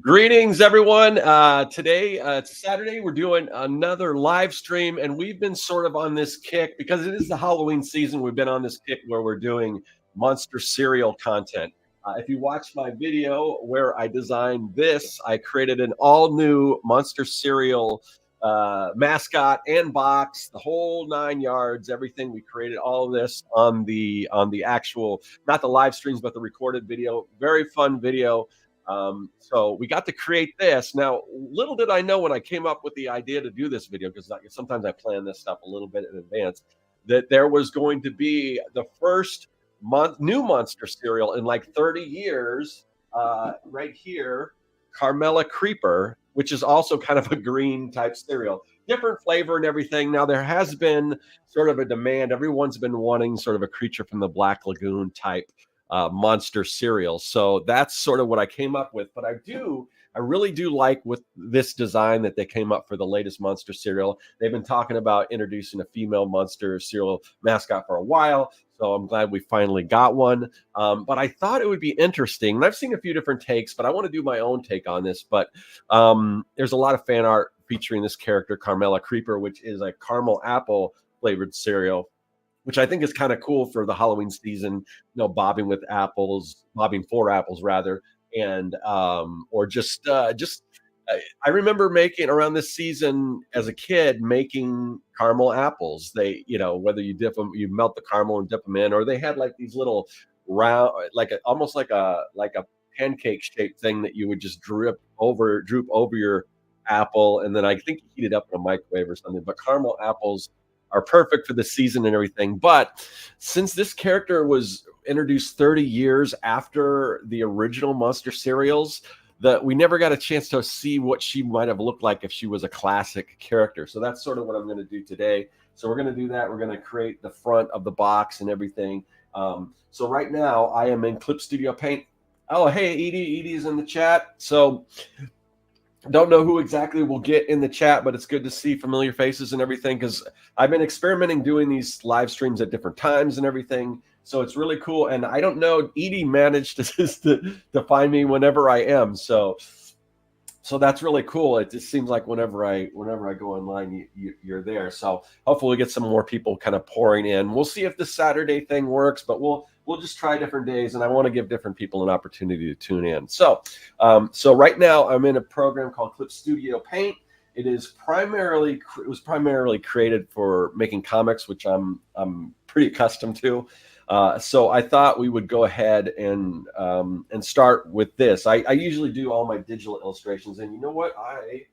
Greetings, everyone. Today, it's Saturday. We're doing another live stream, and we've been sort of on this kick because it is the Halloween season. We've been on this kick where we're doing monster cereal content. If you watch my video where I designed this, I created an all new monster cereal mascot and box, the whole 9 yards, everything. We created all of this on the actual, not the live streams, but the recorded video. Very fun video. So we got to create this. Now, little did I know when I came up with the idea to do this video, because sometimes I plan this stuff a little bit in advance, that there was going to be the first new monster cereal in like 30 years, right here, Carmella Creeper, which is also kind of a green type cereal, different flavor and everything. Now, there has been sort of a demand. Everyone's been wanting sort of a Creature from the Black Lagoon type monster cereal. So that's sort of what I came up with. But I really do like with this design that they came up for the latest monster cereal. They've been talking about introducing a female monster cereal mascot for a while. So I'm glad we finally got one. But I thought it would be interesting. And I've seen a few different takes, but I want to do my own take on this. But there's a lot of fan art featuring this character, Carmella Creeper, which is a caramel apple flavored cereal, which I think is kind of cool for the Halloween season, bobbing for apples rather. And or just I remember making around this season as a kid, making caramel apples. They, whether you dip them, you melt the caramel and dip them in, or they had like these little round, almost like a pancake shaped thing that you would just droop over your apple, and then I think heat it up in a microwave or something. But caramel apples are perfect for the season and everything. But since this character was introduced 30 years after the original monster cereals, that we never got a chance to see what she might have looked like if she was a classic character. So that's sort of what I'm going to do today. So we're going to do that. We're going to create the front of the box and everything. So right now I am in Clip Studio Paint. Oh, hey, Edie's in the chat. So don't know who exactly will get in the chat, but it's good to see familiar faces and everything, because I've been experimenting doing these live streams at different times and everything. So it's really cool. And I don't know, Edie managed to find me whenever I am. So that's really cool. It just seems like whenever I go online, you're there. So hopefully we get some more people kind of pouring in. We'll see if the Saturday thing works, but we'll just try different days, and I want to give different people an opportunity to tune in. So right now I'm in a program called Clip Studio Paint. It was primarily created for making comics, which I'm pretty accustomed to. So I thought we would go ahead and start with this. I usually do all my digital illustrations, and you know what? I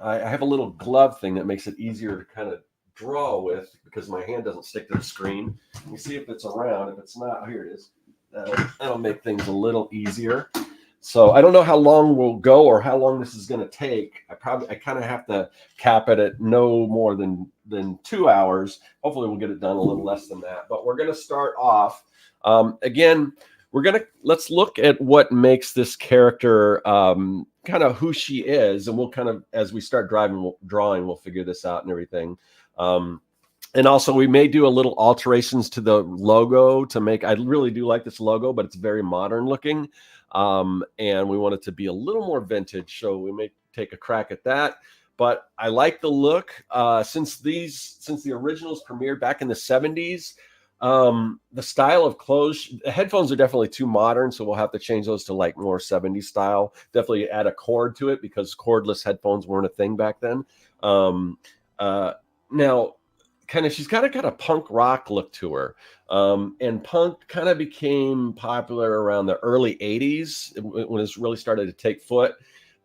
have a little glove thing that makes it easier to kind of draw with, because my hand doesn't stick to the screen. Let me see if it's around. If it's not, here it is. That'll make things a little easier. So I don't know how long we'll go or how long this is going to take. I kind of have to cap it at no more than 2 hours. Hopefully we'll get it done a little less than that. But we're going to start off. Again, let's look at what makes this character kind of who she is, and we'll kind of, as we start drawing, we'll figure this out and everything. And also we may do a little alterations to the logo to make, I really do like this logo, but it's very modern looking. And we want it to be a little more vintage. So we may take a crack at that, but I like the look. Since the originals premiered back in the 70s, the style of clothes, the headphones are definitely too modern. So we'll have to change those to like more 70s style, definitely add a cord to it, because cordless headphones weren't a thing back then. Now, she's kind of got a punk rock look to her. And punk kind of became popular around the early 80s when it really started to take foot.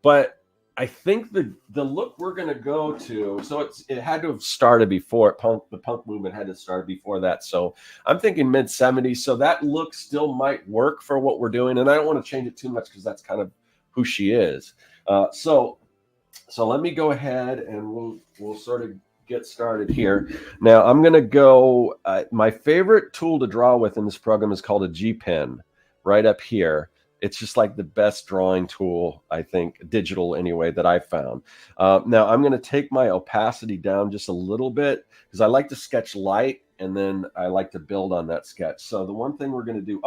But I think the look we're going to go to, so it had to have started before the punk movement had to start before that. So I'm thinking mid 70s. So that look still might work for what we're doing. And I don't want to change it too much, because that's kind of who she is. So let me go ahead and we'll sort of get started here. Now I'm going to go, my favorite tool to draw with in this program is called a G pen, right up here. It's just like the best drawing tool, I think, digital anyway, that I've found. Now I'm going to take my opacity down just a little bit, because I like to sketch light, and then I like to build on that sketch. So the one thing we're going to do,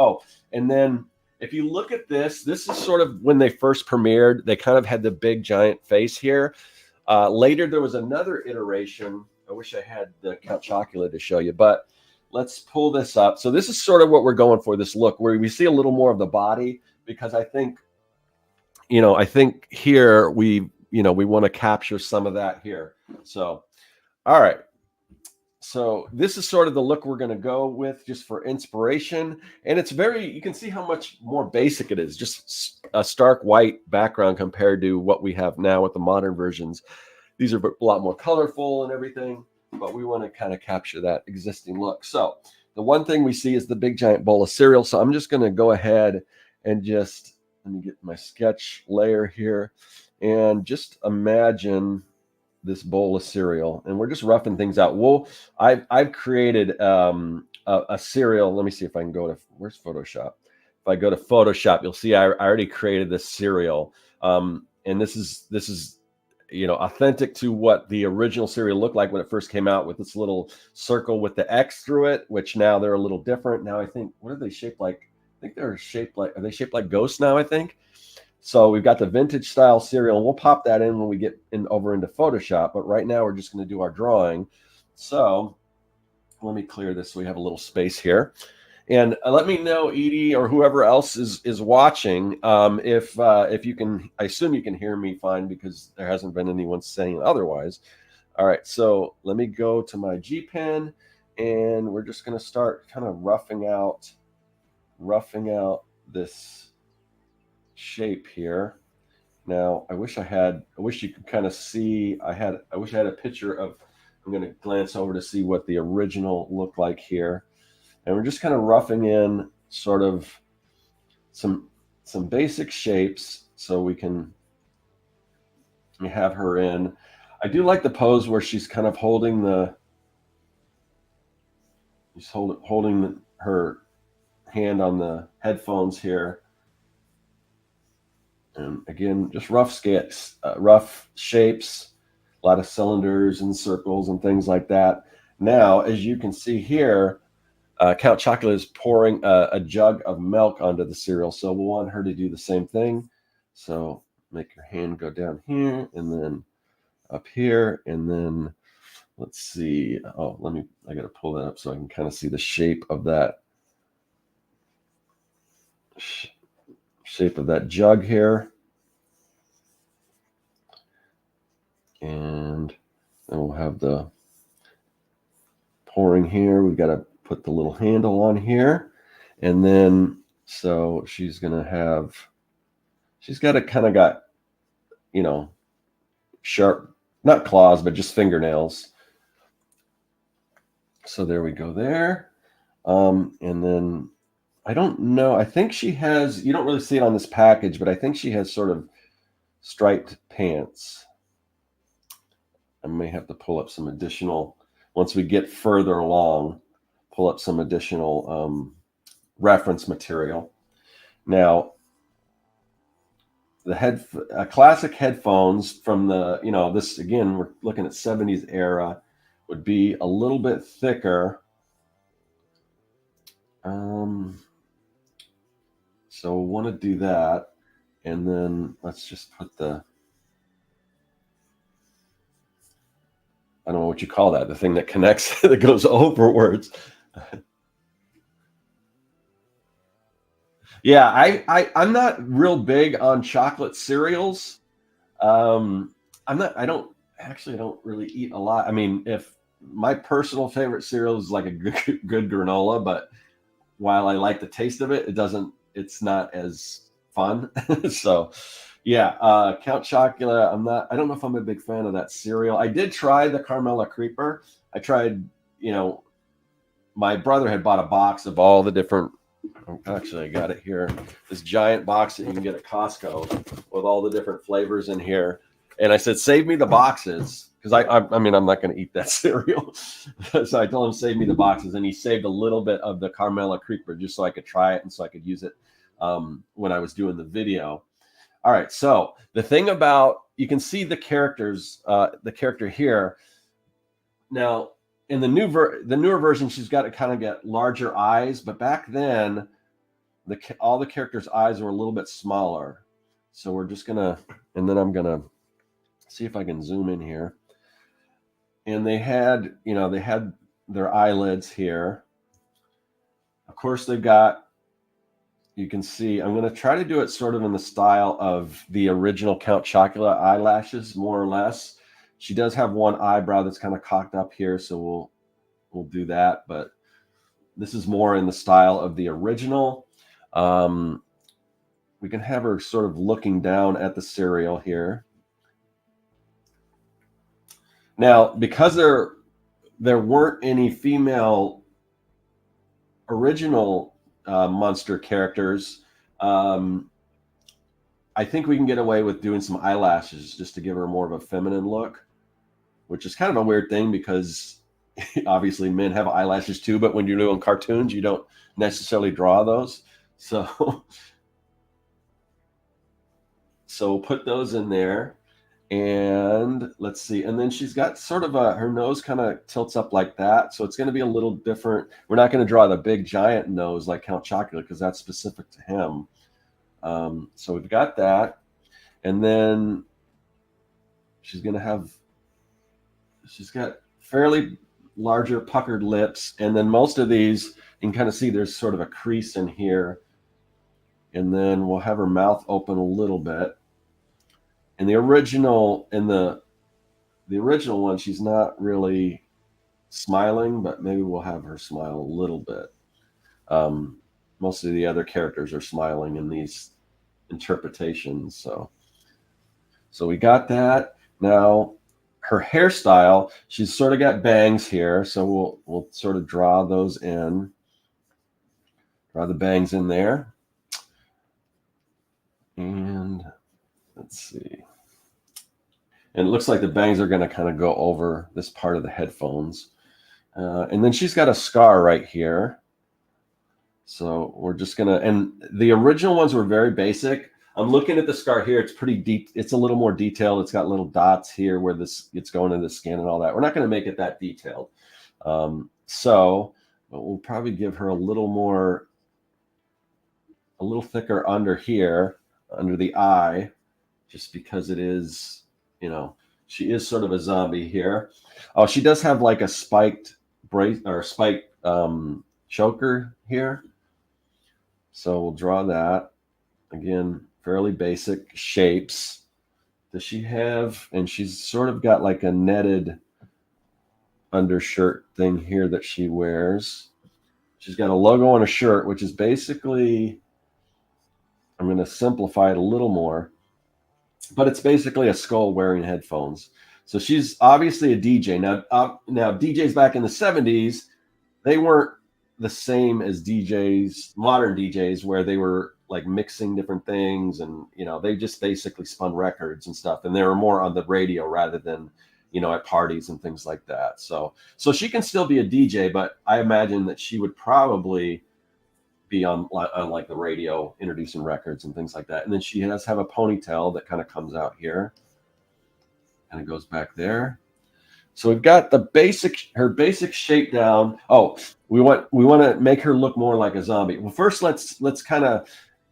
and then if you look at this is sort of when they first premiered. They kind of had the big giant face here. Later, there was another iteration. I wish I had the Count Chocula to show you, but let's pull this up. So this is sort of what we're going for, this look where we see a little more of the body, because I think here we want to capture some of that here. So, all right. So this is sort of the look we're going to go with just for inspiration. And it's you can see how much more basic it is. Just a stark white background compared to what we have now with the modern versions. These are a lot more colorful and everything, but we want to kind of capture that existing look. So the one thing we see is the big giant bowl of cereal. So I'm just going to go ahead and just, let me get my sketch layer here and just imagine this bowl of cereal, and we're just roughing things out. I've created a cereal. Let me see if I can go to, where's Photoshop? If I go to Photoshop, you'll see I already created this cereal, and this is authentic to what the original cereal looked like when it first came out, with this little circle with the X through it, which now they're a little different. Now I think, what are they shaped like? I think are they shaped like ghosts now, I think. So we've got the vintage style cereal, and we'll pop that in when we get over into Photoshop. But right now we're just going to do our drawing. So let me clear this so we have a little space here. And let me know, Edie, or whoever else is watching, if you can. I assume you can hear me fine, because there hasn't been anyone saying otherwise. All right, so let me go to my G pen, and we're just going to start kind of roughing out this shape here. Now I wish you could kind of see, I wish I had a picture of, I'm going to glance over to see what the original looked like here. And we're just kind of roughing in sort of some basic shapes so we can have her in. I do like the pose where she's kind of holding her hand on the headphones here. And again, just rough shapes, a lot of cylinders and circles and things like that. Now, as you can see here, Count Chocula is pouring a jug of milk onto the cereal. So we'll want her to do the same thing. So make your hand go down here and then up here. And then let's see. Oh, I got to pull that up so I can kind of see the shape of that. Shape of that jug here, and then we'll have the pouring here. We've got to put the little handle on here, and then so she's got to kind of got sharp, not claws, but just fingernails. So there we go there, and then I don't know. I think she has, you don't really see it on this package, but I think she has sort of striped pants. I may have to pull up some additional, once we get further along, pull up some additional reference material. Now, the classic headphones from the, this, again, we're looking at 70s era, would be a little bit thicker. So we'll want to do that. And then let's just put I don't know what you call that, the thing that connects, that goes overwards. Yeah, I'm not real big on chocolate cereals. I don't really eat a lot. I mean, if my personal favorite cereal is like a good granola, but while I like the taste of it, it's not as fun. So yeah, Count Chocula, I don't know if I'm a big fan of that cereal. I did try the Carmella Creeper. I tried, my brother had bought a box of all the different, actually I got it here, this giant box that you can get at Costco with all the different flavors in here. And I said, save me the boxes, because I mean, I'm not going to eat that cereal. So I told him, save me the boxes. And he saved a little bit of the Carmella Creeper just so I could try it and so I could use it when I was doing the video. All right. So the thing about, you can see the the character here. Now, in the newer version, she's got to kind of get larger eyes. But back then, all the characters' eyes were a little bit smaller. So we're just gonna, and then I'm gonna see if I can zoom in here. And they had, they had their eyelids here. Of course, they've got, you can see, I'm going to try to do it sort of in the style of the original Count Chocula eyelashes, more or less. She does have one eyebrow that's kind of cocked up here, so we'll do that. But this is more in the style of the original. We can have her sort of looking down at the cereal here. Now, because there weren't any female original monster characters, I think we can get away with doing some eyelashes just to give her more of a feminine look, which is kind of a weird thing because obviously men have eyelashes too, but when you're doing cartoons, you don't necessarily draw those. So we'll put those in there. And let's see. And then she's got sort of her nose kind of tilts up like that. So it's going to be a little different. We're not going to draw the big giant nose like Count Chocula because that's specific to him. So we've got that. And then she's got fairly larger puckered lips. And then most of these, you can kind of see there's sort of a crease in here. And then we'll have her mouth open a little bit. In the original one, she's not really smiling, but maybe we'll have her smile a little bit. Most of the other characters are smiling in these interpretations. So we got that. Now, her hairstyle, she's sort of got bangs here, so we'll sort of draw those in. Draw the bangs in there. And let's see. And it looks like the bangs are going to kind of go over this part of the headphones. And then she's got a scar right here. So we're just going to, and the original ones were very basic. I'm looking at the scar here. It's pretty deep. It's a little more detailed. It's got little dots here where it's going into the skin and all that. We're not going to make it that detailed. But we'll probably give her a little thicker under here, under the eye, just because it is, she is sort of a zombie here. Oh, she does have like a spiked choker here. So we'll draw that. Again, fairly basic shapes. Does she have, and she's sort of got like a netted undershirt thing here that she wears. She's got a logo on a shirt, which is basically, I'm going to simplify it a little more, but it's basically a skull wearing headphones. So she's obviously a DJ. Now DJs back in the 70s, they weren't the same as DJs, modern DJs, where they were like mixing different things, and they just basically spun records and stuff, and they were more on the radio rather than at parties and things like that. So she can still be a DJ, but I imagine that she would probably be on like the radio introducing records and things like that. And then she does have a ponytail that kind of comes out here and it goes back there. So we've got her basic shape down. Oh, we want to make her look more like a zombie. Well, first let's kind of,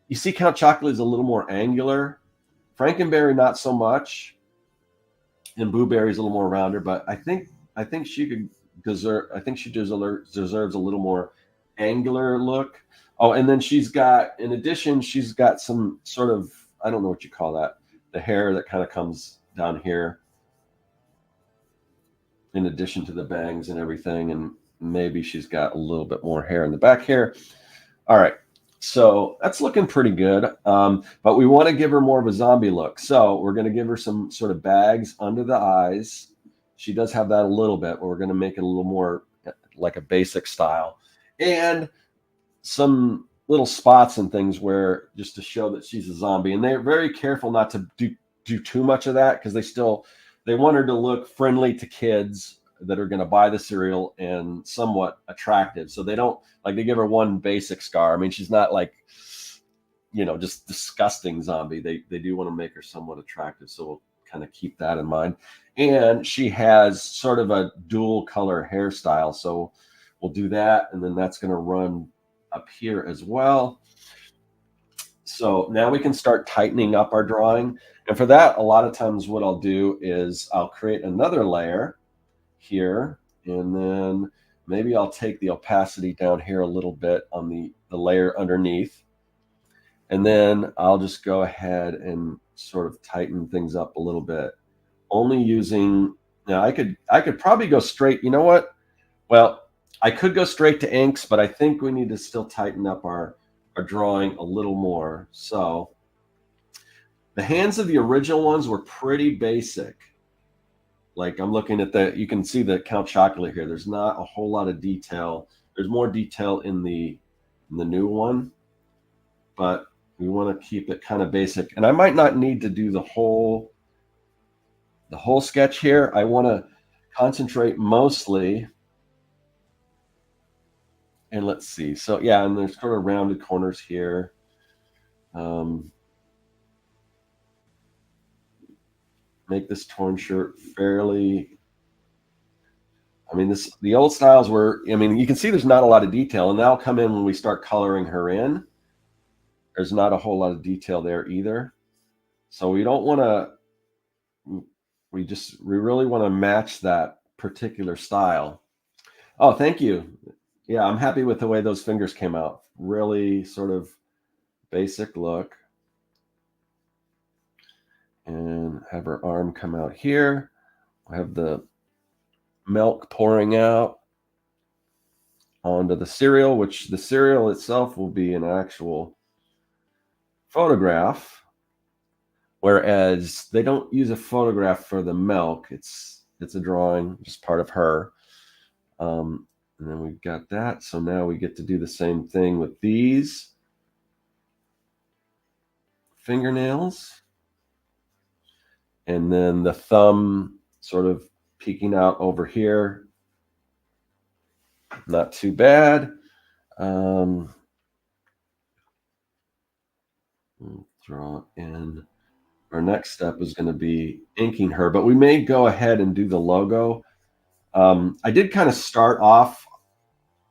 you see Count Chocula is a little more angular. Frankenberry not so much, and Blueberry's a little more rounder. But I think she deserves a little more angular look. Oh, and then in addition, she's got some sort of, I don't know what you call that, the hair that kind of comes down here, in addition to the bangs and everything. And maybe she's got a little bit more hair in the back here. All right. So that's looking pretty good. But we want to give her more of a zombie look. So we're going to give her some sort of bags under the eyes. She does have that a little bit, but we're going to make it a little more like a basic style. And some little spots and things where, just to show that she's a zombie. And they're very careful not to do too much of that, because they want her to look friendly to kids that are going to buy the cereal and somewhat attractive. So they don't, like, they give her one basic scar. I mean, she's not like, just disgusting zombie. They do want to make her somewhat attractive. So we'll kind of keep that in mind. And she has sort of a dual color hairstyle. So we'll do that. And then that's going to run up here as well. So now we can start tightening up our drawing. And for that, a lot of times what I'll do is I'll create another layer here, and then maybe I'll take the opacity down here a little bit on the layer underneath. And then I'll just go ahead and sort of tighten things up a little bit. Only using, now I could probably go straight, you know what? Well, I could go straight to inks, but I think we need to still tighten up our drawing a little more. So the hands of the original ones were pretty basic. Like I'm looking at you can see the Count Chocula here. There's not a whole lot of detail. There's more detail in the new one, but we want to keep it kind of basic. And I might not need to do the whole sketch here. I want to concentrate mostly. And let's see. So yeah, and there's sort of rounded corners here. Make this torn shirt fairly. I mean, the old styles were, I mean, you can see there's not a lot of detail, and that'll come in when we start coloring her in. There's not a whole lot of detail there either. So we don't want to, we really want to match that particular style. Oh, thank you. Yeah, I'm happy with the way those fingers came out. Really sort of basic look. And have her arm come out here. I have the milk pouring out onto the cereal, which the cereal itself will be an actual photograph, whereas they don't use a photograph for the milk. It's a drawing, just part of her. And then we've got that. So now we get to do the same thing with these fingernails. And then the thumb sort of peeking out over here. Not too bad. Draw in. Our next step is going to be inking her, but we may go ahead and do the logo. I did kind of start off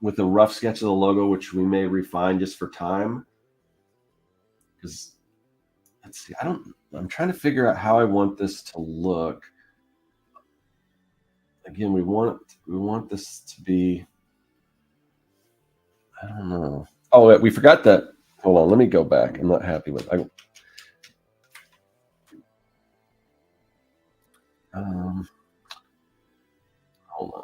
with a rough sketch of the logo, which we may refine just for time. Because let's see, I'm trying to figure out how I want this to look. Again, we want this to be, I don't know. Oh, we forgot that. Hold on, let me go back. I'm not happy with it. Hold on.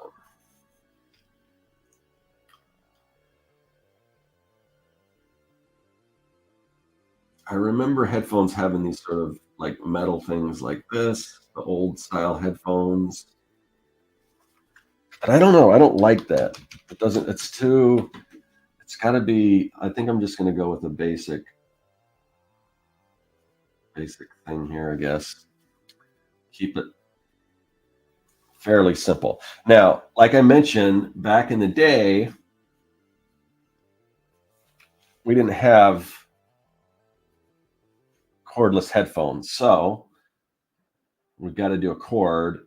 I remember headphones having these sort of like metal things like this, the old style headphones. But I don't know. I don't like that. It's got to be, I think I'm just going to go with a basic thing here, I guess. Keep it fairly simple. Now, like I mentioned, back in the day, we didn't have cordless headphones. So we've got to do a cord.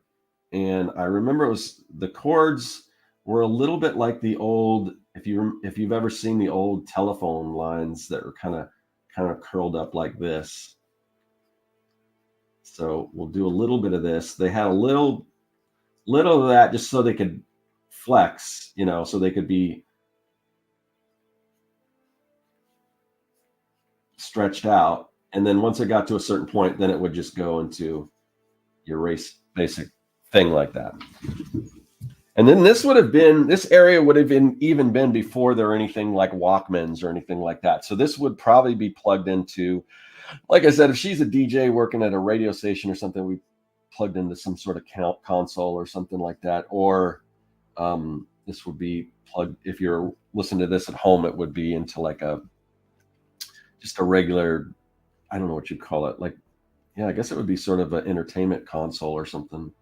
And I remember the cords were a little bit like the old, if you've ever seen the old telephone lines that were kind of curled up like this. So we'll do a little bit of this. They had a little of that just so they could flex, so they could be stretched out. And then once it got to a certain point, then it would just go into your basic thing like that. And then this area would have even been before there were anything like Walkmans or anything like that. So this would probably be plugged into, like I said, if she's a DJ working at a radio station or something, we plugged into some sort of console or something like that. Or this would be plugged, if you're listening to this at home, it would be into like just a regular, I don't know what you'd call it. Like, yeah, I guess it would be sort of an entertainment console or something.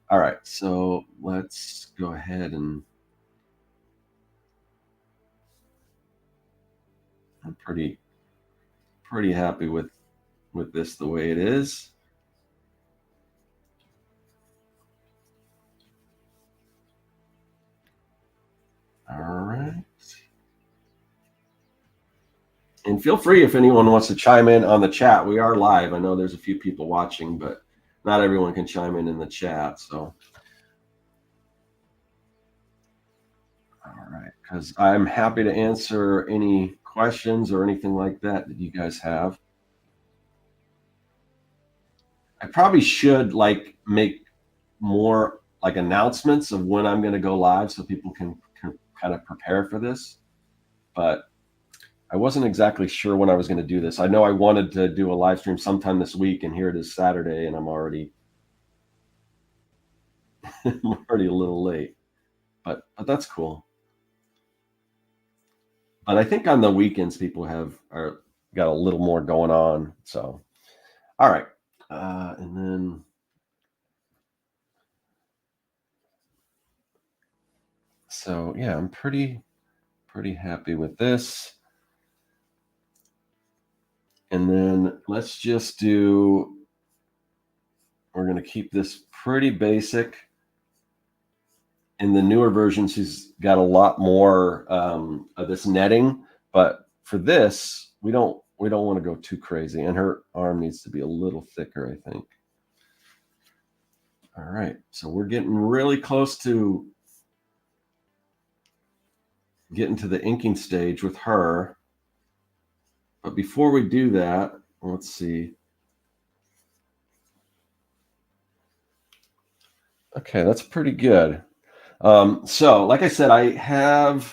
All right, so let's go ahead and I'm pretty happy with this the way it is. All right. And feel free if anyone wants to chime in on the chat. We are live. I know there's a few people watching, but not everyone can chime in the chat. So, all right, because I'm happy to answer any questions or anything like that you guys have. I probably should like make more like announcements of when I'm going to go live so people can kind of prepare for this. But I wasn't exactly sure when I was going to do this. I know I wanted to do a live stream sometime this week, and here it is Saturday, and I'm already I'm already a little late. But that's cool. But I think on the weekends people are got a little more going on. So, all right, and then so yeah, I'm pretty happy with this. And then let's just do, we're going to keep this pretty basic. In the newer version, she's got a lot more of this netting, but for this, we don't want to go too crazy. And her arm needs to be a little thicker, I think. All right, so we're getting really close to getting to the inking stage with her. But before we do that, let's see. Okay, that's pretty good. So, like I said, I have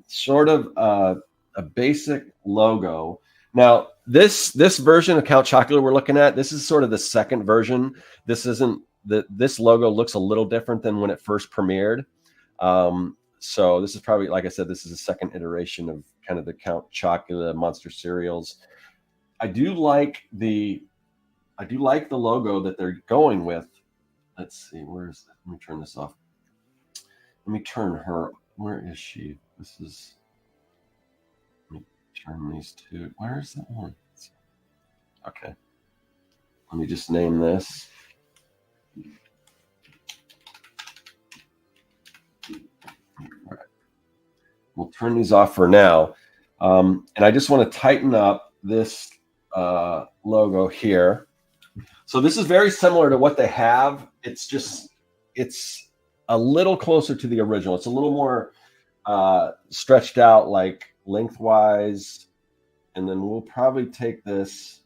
sort of a basic logo. Now, this version of Count Chocula we're looking at, this is sort of the second version. This isn't this logo looks a little different than when it first premiered. So this is probably, like I said, this is a second iteration of kind of the Count Chocula monster cereals. I do like the logo that they're going with. Let's see, where is that? Let me turn this off. Let me turn her. Where is she? This is. Let me turn these two. Where is that one? Okay. Let me just name this. All right. We'll turn these off for now. And I just want to tighten up this logo here. So this is very similar to what they have. It's a little closer to the original. It's a little more stretched out, like lengthwise. And then we'll probably take this.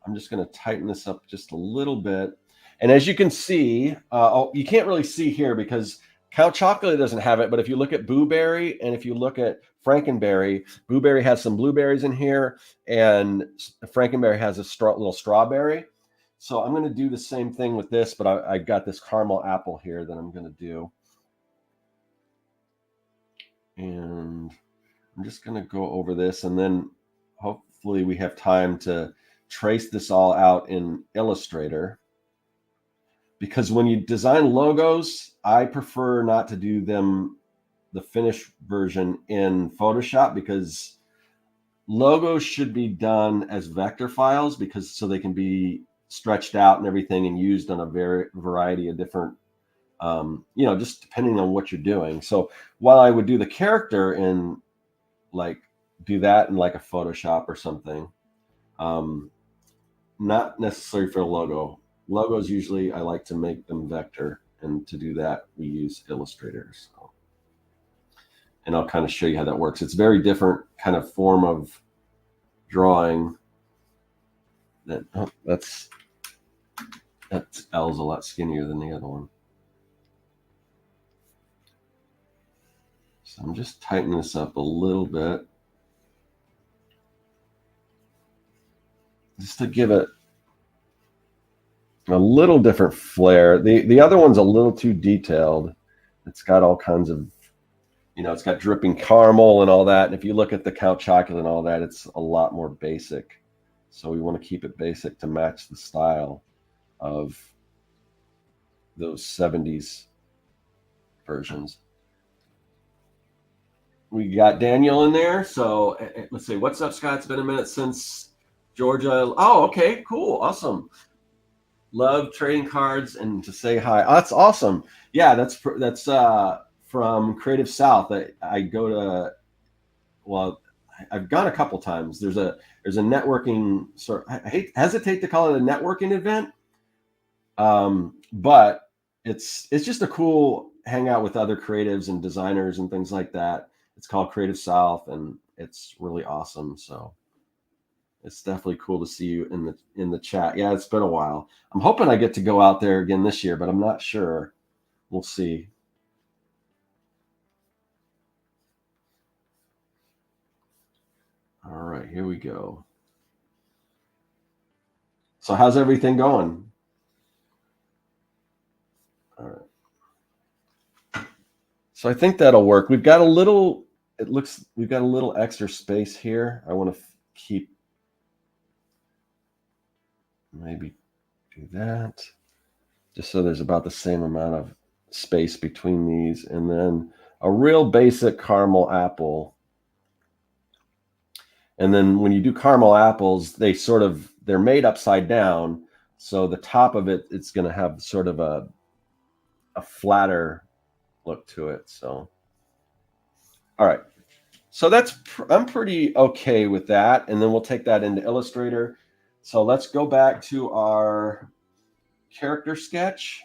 I'm just going to tighten this up just a little bit. And as you can see, you can't really see here because Count Chocula doesn't have it. But if you look at Boo Berry and if you look at Frankenberry, Boo Berry has some blueberries in here, and Frankenberry has a little strawberry. So I'm going to do the same thing with this, but I got this caramel apple here that I'm going to do. And I'm just going to go over this, and then hopefully we have time to trace this all out in Illustrator. Because when you design logos, I prefer not to do them, the finished version, in Photoshop, because logos should be done as vector files, because so they can be stretched out and everything and used on a variety of different, just depending on what you're doing. So while I would do the character in do that in like a Photoshop or something, not necessary for a logo. Logos, usually I like to make them vector, and to do that we use Illustrator. So, and I'll kind of show you how that works. It's very different kind of form of drawing. That L's a lot skinnier than the other one. So I'm just tightening this up a little bit, just to give it a little different flair. The other one's a little too detailed. It's got all kinds of, it's got dripping caramel and all that. And if you look at the Count Chocula and all that, it's a lot more basic. So we want to keep it basic to match the style of those 70s versions. We got Daniel in there. So let's see. What's up, Scott? It's been a minute since Georgia. Oh, okay, cool. Awesome. Love trading cards and to say hi. Oh, that's awesome. Yeah, that's from Creative South. I go to, well, I've gone a couple times. There's a networking sort. I hesitate to call it a networking event, but it's just a cool hangout with other creatives and designers and things like that. It's called Creative South, and it's really awesome. So it's definitely cool to see you in the chat. Yeah, it's been a while. I'm hoping I get to go out there again this year, but I'm not sure. We'll see. All right, here we go. So how's everything going? All right. So I think that'll work. We've got a little, we've got a little extra space here. I want to keep, maybe do that, just so there's about the same amount of space between these. And then a real basic caramel apple. And then when you do caramel apples, they're made upside down. So the top of it, it's going to have sort of a flatter look to it. So, all right. So I'm pretty okay with that. And then we'll take that into Illustrator. So let's go back to our character sketch.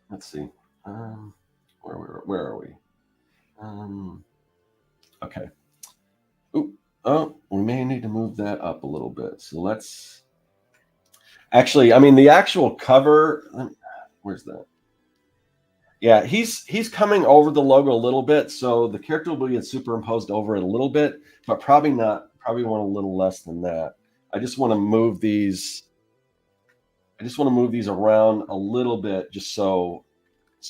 Let's see. Where are we? Okay. Ooh, oh, we may need to move that up a little bit. So let's actually, I mean, the actual cover, where's that? Yeah, he's coming over the logo a little bit, so the character will be superimposed over it a little bit, but probably want a little less than that. I just want to move these around a little bit, just so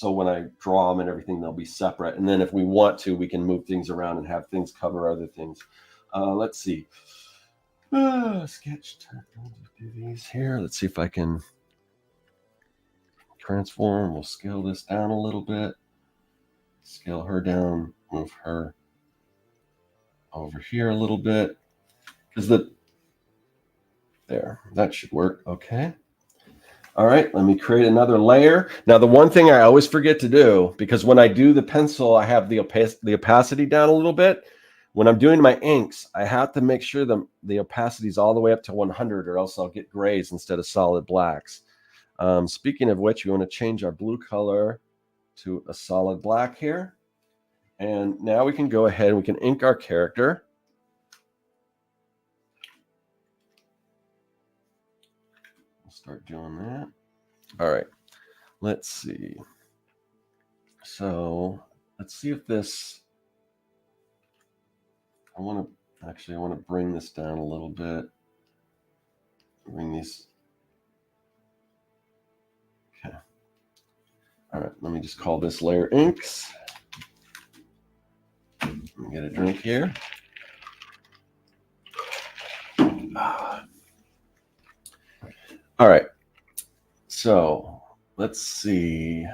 when I draw them and everything, they'll be separate. And then if we want to, we can move things around and have things cover other things. Let's see. Sketch. I'll do these here. Let's see if I can transform. We'll scale this down a little bit. Scale her down. Move her over here a little bit. There, that should work. Okay. All right, let me create another layer. Now, the one thing I always forget to do, because when I do the pencil, I have the opacity down a little bit. When I'm doing my inks, I have to make sure the opacity is all the way up to 100, or else I'll get grays instead of solid blacks. Speaking of which, we want to change our blue color to a solid black here. And now we can go ahead and we can ink our character. We'll start doing that. All right, let's see. So let's see if this, I want to bring this down a little bit. Bring these. Okay. All right, let me just call this layer inks. Let me get a drink here. All right. So let's see.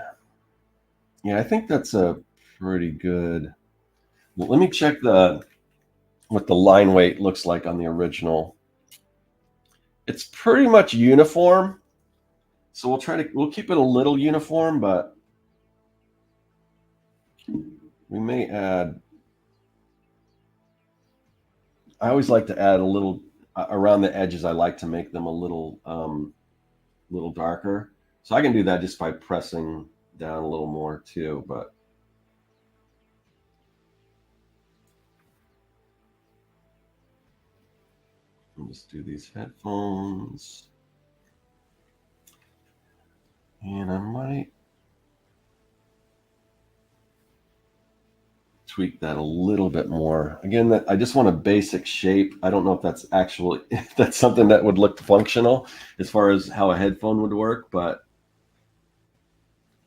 Yeah, I think that's a pretty good. Well, let me check what the line weight looks like on the original. It's pretty much uniform. So we'll keep it a little uniform, but we may add. I always like to add a little around the edges. I like to make them a little darker. So I can do that just by pressing down a little more too, but I'll just do these headphones. And I might tweak that a little bit more. Again, I just want a basic shape. I don't know if that's something that would look functional as far as how a headphone would work, but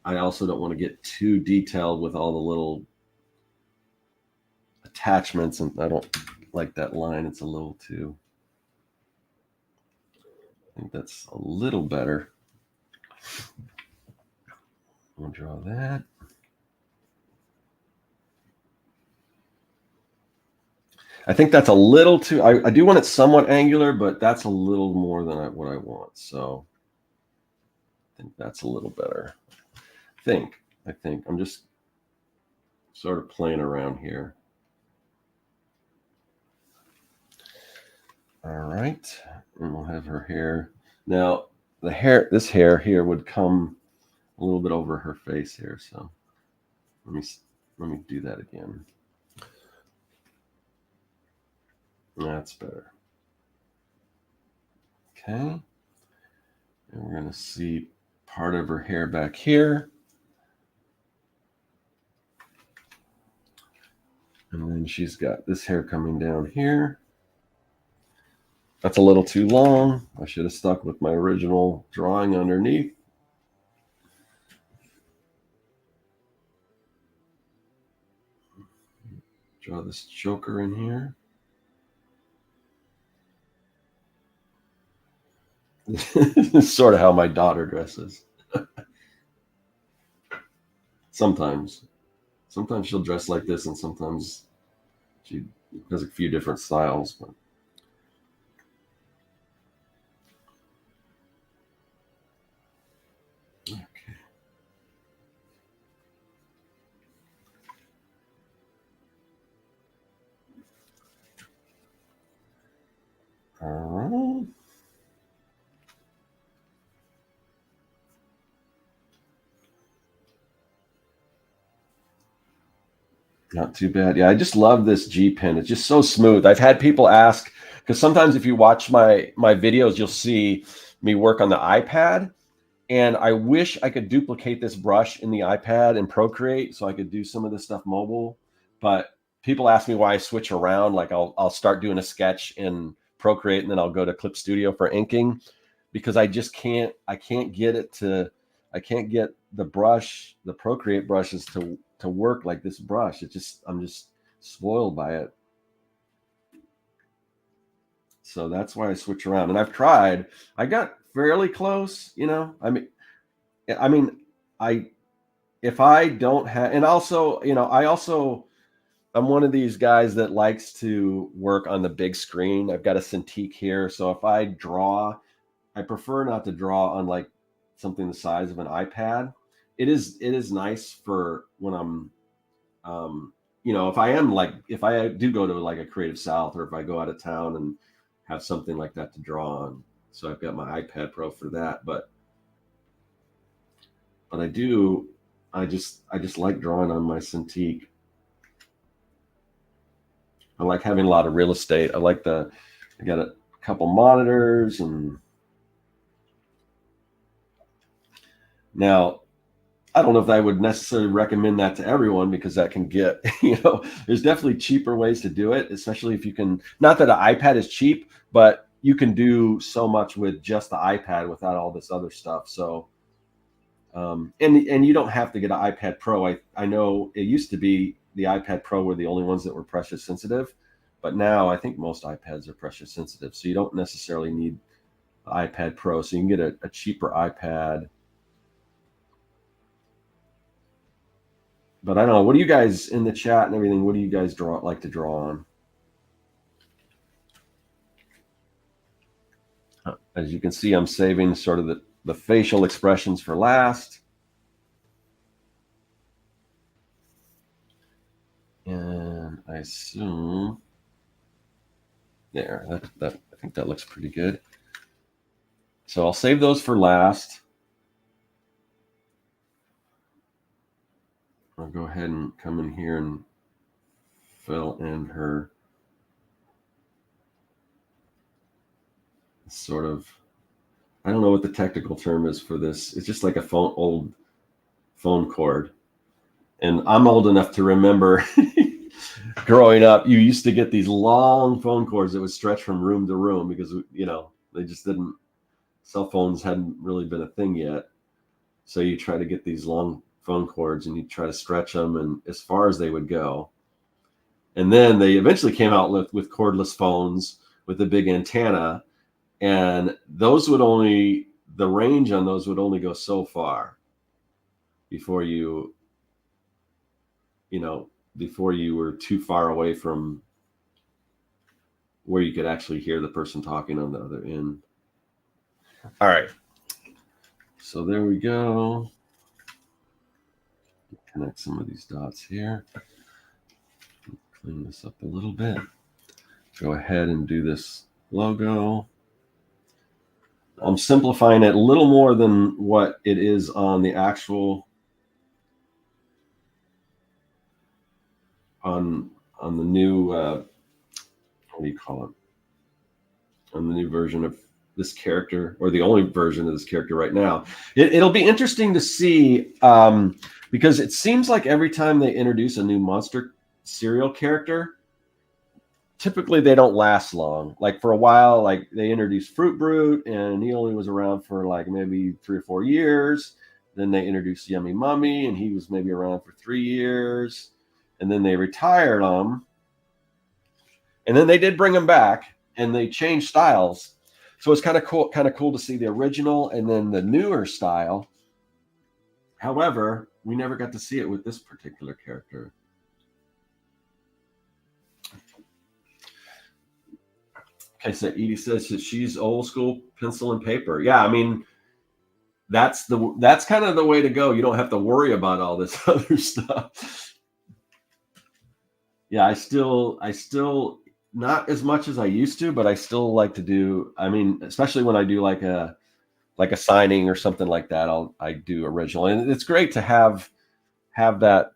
I also don't want to get too detailed with all the little attachments, and I don't like that line. It's a little too, I think that's a little better. I'll draw that. I think that's a little too, I do want it somewhat angular, but that's a little more than what I want. So I think that's a little better. I think I'm just sort of playing around here. All right, and we'll have her hair. Now, this hair here would come a little bit over her face here. So let me let me do that again. That's better. Okay, and we're gonna see part of her hair back here. And then she's got this hair coming down here. That's a little too long. I should have stuck with my original drawing underneath. Draw this choker in here. This is sort of how my daughter dresses. Sometimes. Sometimes she'll dress like this, and sometimes she has a few different styles. But okay. All right. Not too bad. Yeah, I just love this G pen. It's just so smooth. I've had people ask, because sometimes if you watch my videos, you'll see me work on the iPad. And I wish I could duplicate this brush in the iPad and Procreate so I could do some of this stuff mobile. But people ask me why I switch around. Like I'll start doing a sketch in Procreate and then I'll go to Clip Studio for inking, because I can't get it to I can't get the Procreate brushes to work like this brush. I'm just spoiled by it. So that's why I switch around. And I've tried. I got fairly close, you know. I mean, I if I don't have, and also, you know, I'm one of these guys that likes to work on the big screen. I've got a Cintiq here, so if I draw, I prefer not to draw on like something the size of an iPad. It is nice for when I'm, you know, if I do go to like a Creative South, or if I go out of town and have something like that to draw on. So I've got my iPad Pro for that, but I just like drawing on my Cintiq. I like having a lot of real estate. I got a couple monitors, and now I don't know if I would necessarily recommend that to everyone, because that can get, there's definitely cheaper ways to do it, especially if you can, not that an iPad is cheap, but you can do so much with just the iPad without all this other stuff. So, and you don't have to get an iPad Pro. I know it used to be the iPad Pro were the only ones that were pressure sensitive, but now I think most iPads are pressure sensitive. So you don't necessarily need the iPad Pro. So you can get a cheaper iPad. But I don't know. What do you guys in the chat and everything? What do you guys like to draw on? As you can see, I'm saving sort of the facial expressions for last. And I assume there, I think that looks pretty good. So I'll save those for last. I'll go ahead and come in here and fill in her sort of, I don't know what the technical term is for this. It's just like old phone cord. And I'm old enough to remember growing up, you used to get these long phone cords that would stretch from room to room, because, they just didn't, cell phones hadn't really been a thing yet. So you try to get these long phone cords and you try to stretch them and as far as they would go. And then they eventually came out with cordless phones with a big antenna, and the range on those would only go so far before before you were too far away from where you could actually hear the person talking on the other end. All right. So there we go. Connect some of these dots here. Clean this up a little bit. Go ahead and do this logo. I'm simplifying it a little more than what it is on the actual on the new what do you call it? On the new version of this character, or the only version of this character right now. It'll be interesting to see because it seems like every time they introduce a new monster serial character, typically they don't last long. Like for a while, like they introduced Fruit Brute, and he only was around for like maybe 3 or 4 years. Then they introduced Yummy Mummy, and he was maybe around for 3 years. And then they retired him. And then they did bring him back, and they changed styles. So it's kind of cool to see the original and then the newer style. However, we never got to see it with this particular character. Okay, so Edie says that she's old school pencil and paper. Yeah, I mean, that's kind of the way to go. You don't have to worry about all this other stuff. Yeah, I still not as much as I used to, but I still like to do. I mean, especially when I do like a signing or something like that, I do original, and it's great to have that.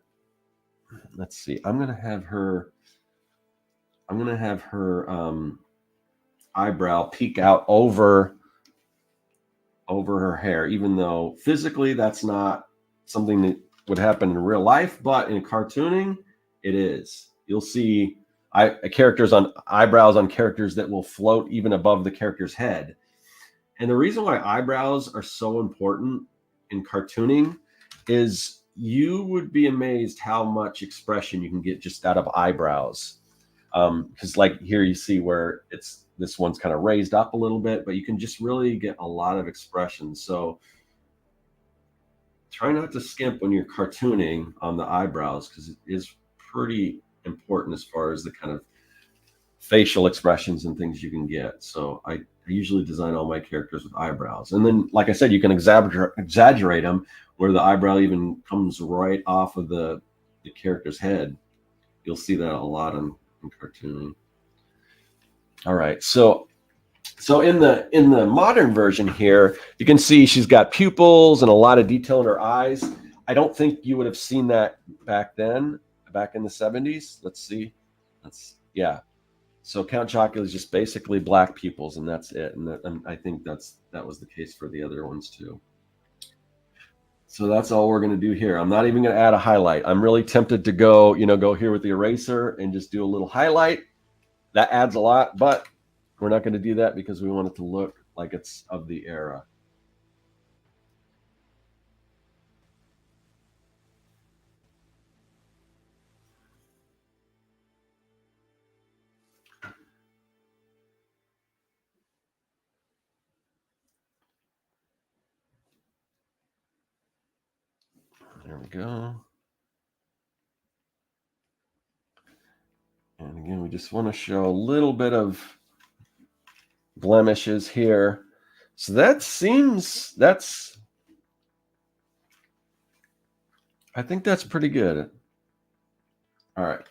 Let's see. I'm gonna have her eyebrow peek out over her hair, even though physically that's not something that would happen in real life, but in cartooning, it is. You'll see characters on eyebrows on characters that will float even above the character's head. And the reason why eyebrows are so important in cartooning is you would be amazed how much expression you can get just out of eyebrows. Because like here you see where this one's kind of raised up a little bit, but you can just really get a lot of expression. So try not to skimp when you're cartooning on the eyebrows, because it is pretty important as far as the kind of facial expressions and things you can get. So I usually design all my characters with eyebrows. And then, like I said, you can exaggerate them where the eyebrow even comes right off of the character's head. You'll see that a lot in cartooning. All right, so in the modern version here, you can see she's got pupils and a lot of detail in her eyes. I don't think you would have seen that back then, back in the 70s. Let's see. Yeah. So Count Chocula is just basically black pupils, and that's it. And I think that was the case for the other ones too. So that's all we're going to do here. I'm not even going to add a highlight. I'm really tempted to go here with the eraser and just do a little highlight. That adds a lot, but we're not going to do that because we want it to look like it's of the era. There we go. And again, we just want to show a little bit of blemishes here. So I think that's pretty good. All right.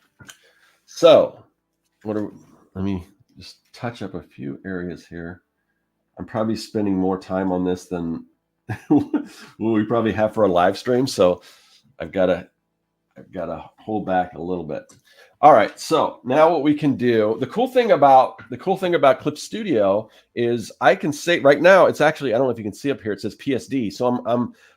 So let me just touch up a few areas here. I'm probably spending more time on this than we probably have for a live stream. So I've got to hold back a little bit. All right, so now what we can do, the cool thing about Clip Studio is I can say right now, it's actually, I don't know if you can see up here, it says PSD. So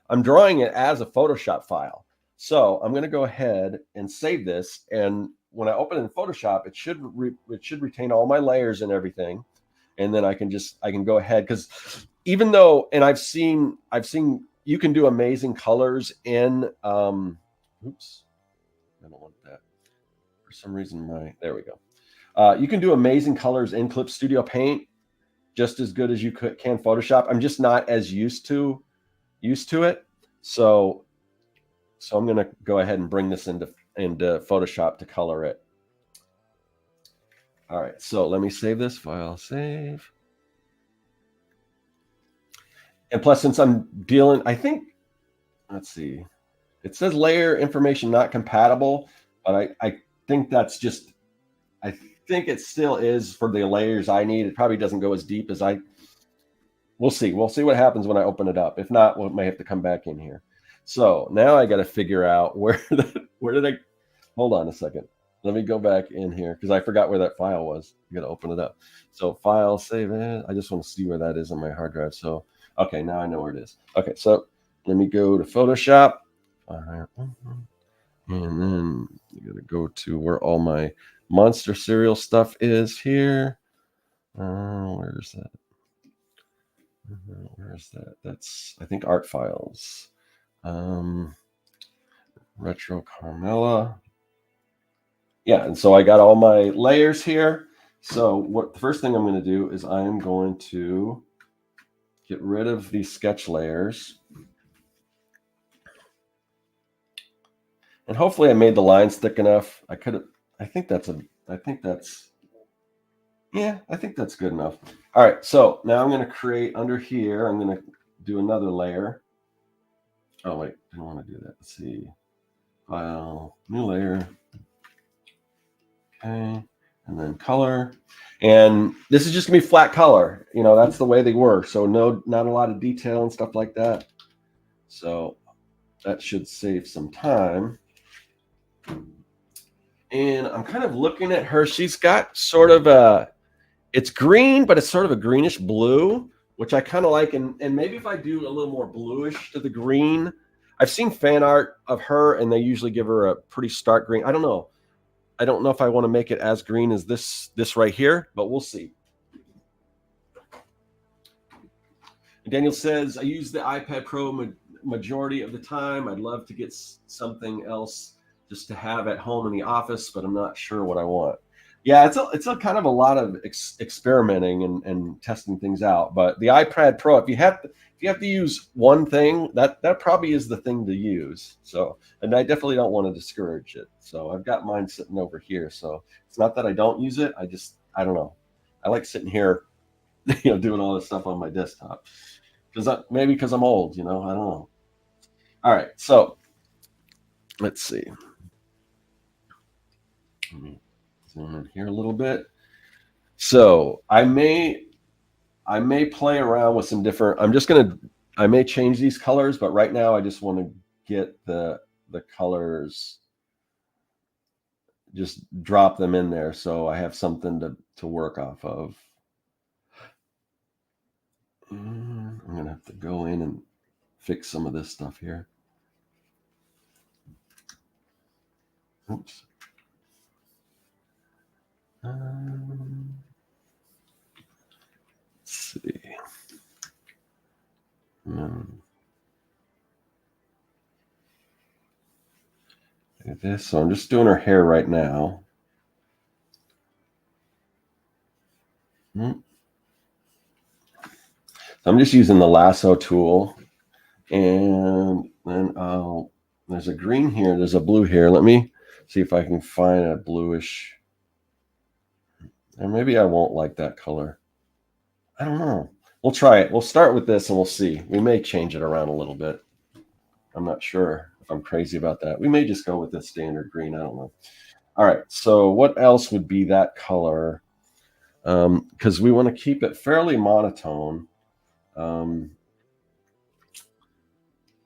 I'm drawing it as a Photoshop file. So I'm going to go ahead and save this, and when I open it in Photoshop, it should retain all my layers and everything, and then I can go ahead, because even though, and I've seen you can do amazing colors in oops, I don't want that. For some reason, there we go. You can do amazing colors in Clip Studio Paint, just as good as you can Photoshop. I'm just not as used to it. So I'm going to go ahead and bring this into Photoshop to color it. All right, so let me save this file. Save. And plus, since I'm dealing, I think, let's see, it says layer information not compatible, but I think that's just, think it still is for the layers I need. It probably doesn't go as deep as I. We'll see. We'll see what happens when I open it up. If not, we may have to come back in here. So now I got to figure out where did I. Hold on a second. Let me go back in here because I forgot where that file was. You got to open it up. So file, save it. I just want to see where that is on my hard drive. So okay, now I know where it is. Okay, so let me go to Photoshop. All right. And then you got to go to where all my monster cereal stuff is here. Where's that? Where's that? That's, I think, art files. Retro Carmella. Yeah, and so I got all my layers here. So what the first thing I'm going to do is I'm going to get rid of these sketch layers. And hopefully I made the lines thick enough. I think that's good enough. All right, so now I'm going to create under here, I'm going to do another layer. Oh, wait, I don't want to do that. Let's see. File, new layer. Okay, and then color. And this is just going to be flat color. You know, that's the way they were. So not a lot of detail and stuff like that. So that should save some time. And I'm kind of looking at her. She's got sort of it's green, but it's sort of a greenish blue, which I kind of like. And maybe if I do a little more bluish to the green, I've seen fan art of her and they usually give her a pretty stark green. I don't know. I don't know if I want to make it as green as this right here, but we'll see. And Daniel says, I use the iPad Pro majority of the time. I'd love to get something else just to have at home in the office, but I'm not sure what I want. Yeah, it's a kind of a lot of experimenting and testing things out. But the iPad Pro, if you have to use one thing, that probably is the thing to use. So, and I definitely don't want to discourage it. So I've got mine sitting over here. So it's not that I don't use it. I don't know. I like sitting here, doing all this stuff on my desktop maybe because I'm old, I don't know. All right, so let's see. Let me zoom in here a little bit. So I may play around with some different. I may change these colors, but right now I just want to get the colors, just drop them in there so I have something to work off of. I'm gonna have to go in and fix some of this stuff here. Oops. Let's see. Like this. So I'm just doing her hair right now. So I'm just using the lasso tool, and then there's a green here, there's a blue here. Let me see if I can find a bluish. And maybe I won't like that color. I don't know. We'll try it. We'll start with this and we'll see. We may change it around a little bit. I'm not sure if I'm crazy about that. We may just go with the standard green. I don't know. All right. So what else would be that color? Because we want to keep it fairly monotone.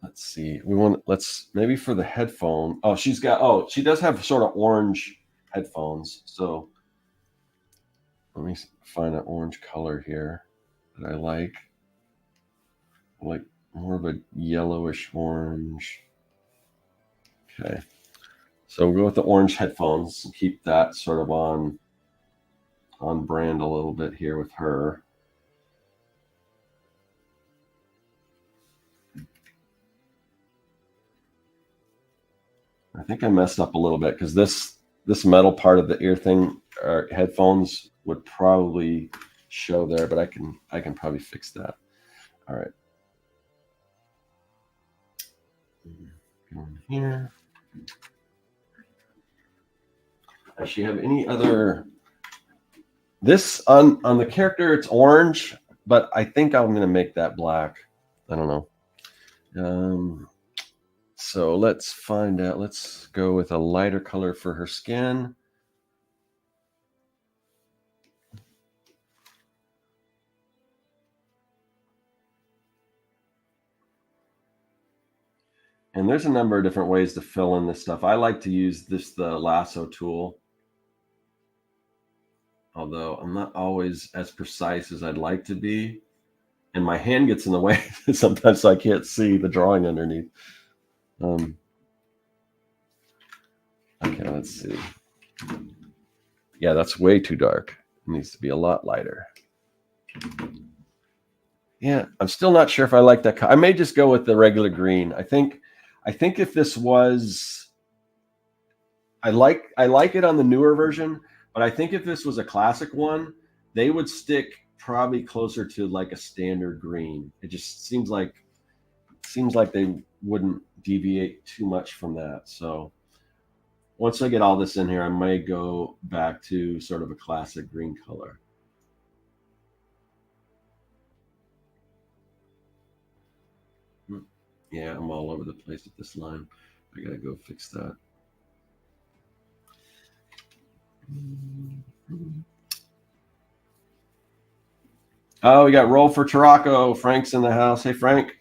Let's see. Let's maybe for the headphone. She does have sort of orange headphones. So let me find an orange color here that I like more of a yellowish orange. Okay. So we'll go with the orange headphones and keep that sort of on brand a little bit here with her. I think I messed up a little bit because this metal part of the ear thing or headphones would probably show there, but I can probably fix that. All right. Go in here. Does she have any other? This on the character, it's orange, but I think I'm going to make that black. I don't know. So let's find out. Let's go with a lighter color for her skin. And there's a number of different ways to fill in this stuff. I like to use the lasso tool, although I'm not always as precise as I'd like to be. And my hand gets in the way sometimes, so I can't see the drawing underneath. Okay, let's see. Yeah, that's way too dark. It needs to be a lot lighter. Yeah, I'm still not sure if I like that. I may just go with the regular green. I think if this was, I like it on the newer version, but I think if this was a classic one, they would stick probably closer to like a standard green. It just seems like they wouldn't deviate too much from that. So once I get all this in here, I may go back to sort of a classic green color. Yeah, I'm all over the place with this line. I gotta go fix that. Oh, we got Roll for Tarako. Frank's in the house. Hey, Frank.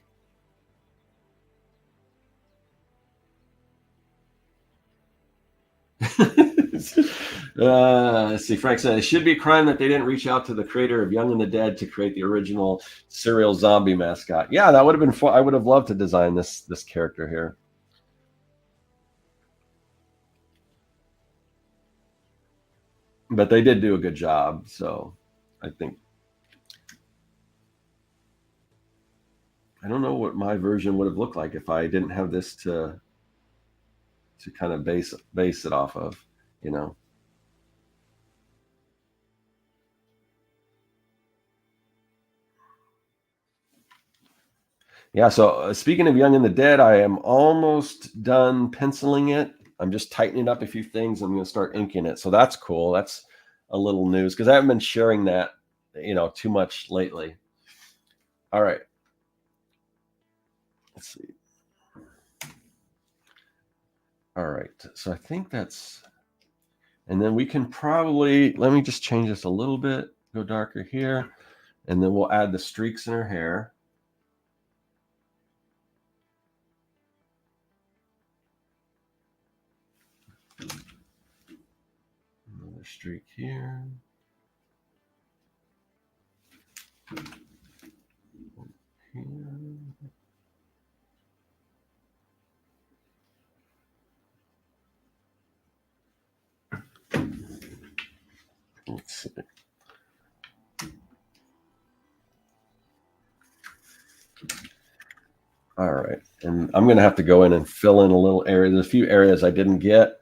Let's see. Frank said it should be a crime that they didn't reach out to the creator of Young and the Dead to create the original serial zombie mascot. Yeah, that would have been fun. I would have loved to design this character here. But they did do a good job, so I think. I don't know what my version would have looked like if I didn't have this to kind of base it off of, you know. Yeah, so speaking of Young and the Dead, I am almost done penciling it. I'm just tightening up a few things. I'm going to start inking it. So that's cool. That's a little news because I haven't been sharing that, too much lately. All right. Let's see. All right. So I think that's, and then we can probably, let me just change this a little bit, go darker here, and then we'll add the streaks in her hair. Another streak here. Here. Let's see. All right, and I'm going to have to go in and fill in a little area. There's a few areas I didn't get.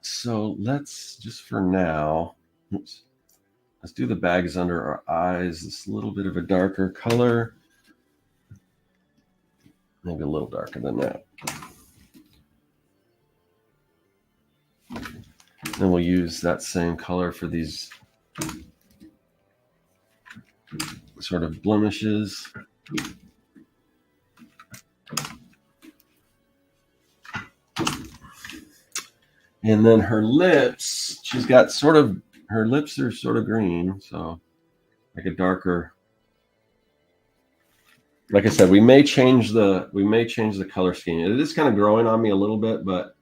So let's just for now, let's do the bags under our eyes. This little bit of a darker color, maybe a little darker than that. Then we'll use that same color for these sort of blemishes. And then her lips, she's got her lips are sort of green, so like a darker. Like I said, we may change the color scheme. It is kind of growing on me a little bit, but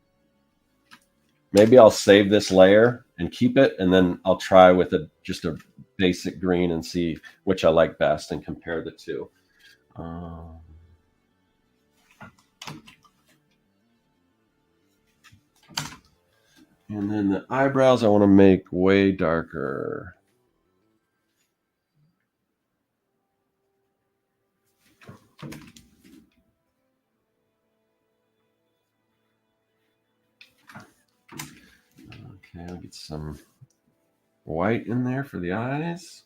maybe I'll save this layer and keep it, and then I'll try with just a basic green and see which I like best and compare the two. And then the eyebrows I want to make way darker. Okay, I'll get some white in there for the eyes.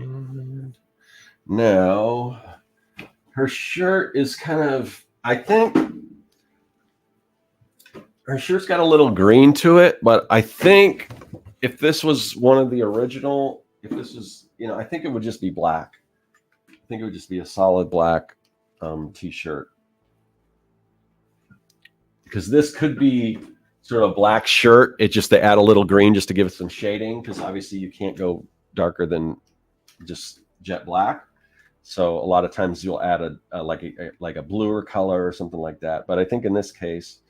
And now her shirt is kind of, I think her shirt's got a little green to it, but I think if this was one of the original, if this was, I think it would just be black. I think it would just be a solid black t-shirt. because this could be sort of a black shirt. It just to add a little green just to give it some shading, because obviously you can't go darker than just jet black. So a lot of times you'll add like a bluer color or something like that. But I think in this case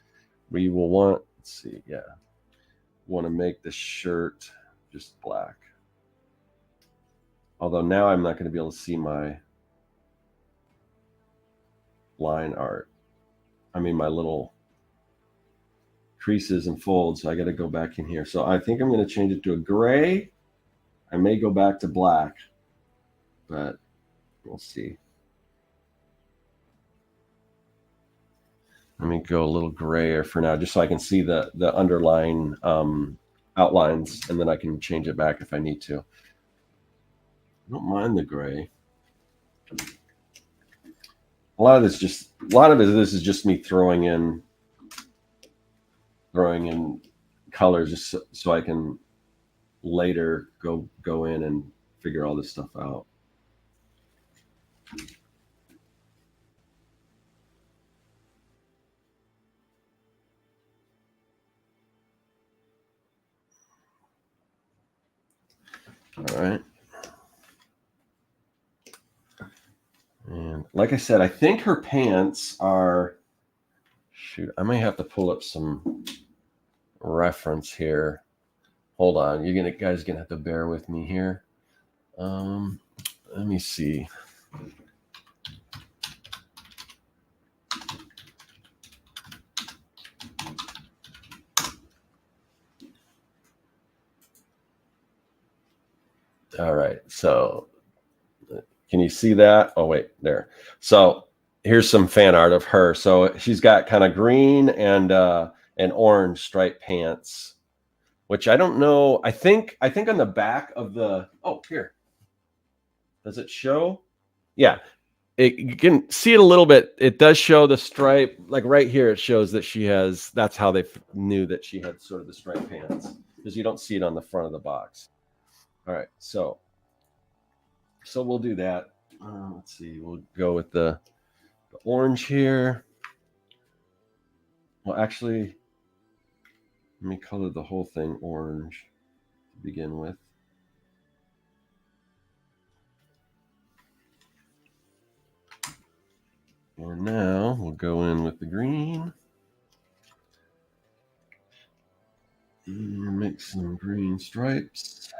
we will want, let's see, yeah, want to make the shirt just black. Although now I'm not going to be able to see my line art. I mean, my little creases and folds. So I got to go back in here. So I think I'm going to change it to a gray. I may go back to black, but we'll see. Let me go a little grayer for now, just so I can see the underlying outlines, and then I can change it back if I need to. I don't mind the gray. A lot of this is just me throwing in colors just so I can later go in and figure all this stuff out. All right. And like I said, I think her pants are, shoot, I may have to pull up some reference here. Hold on, guys gonna have to bear with me here. Let me see. All right, so can you see that? Oh wait, there. So here's some fan art of her. So she's got kind of green and orange striped pants, which I don't know. I think on the back of the, oh, here. Does it show? Yeah. You can see it a little bit. It does show the stripe, like right here. It shows that she has. That's how they knew that she had sort of the striped pants, because you don't see it on the front of the box. All right, so we'll do that. Let's see. We'll go with the orange here. Well, actually, let me color the whole thing orange to begin with. And now we'll go in with the green. And make some green stripes.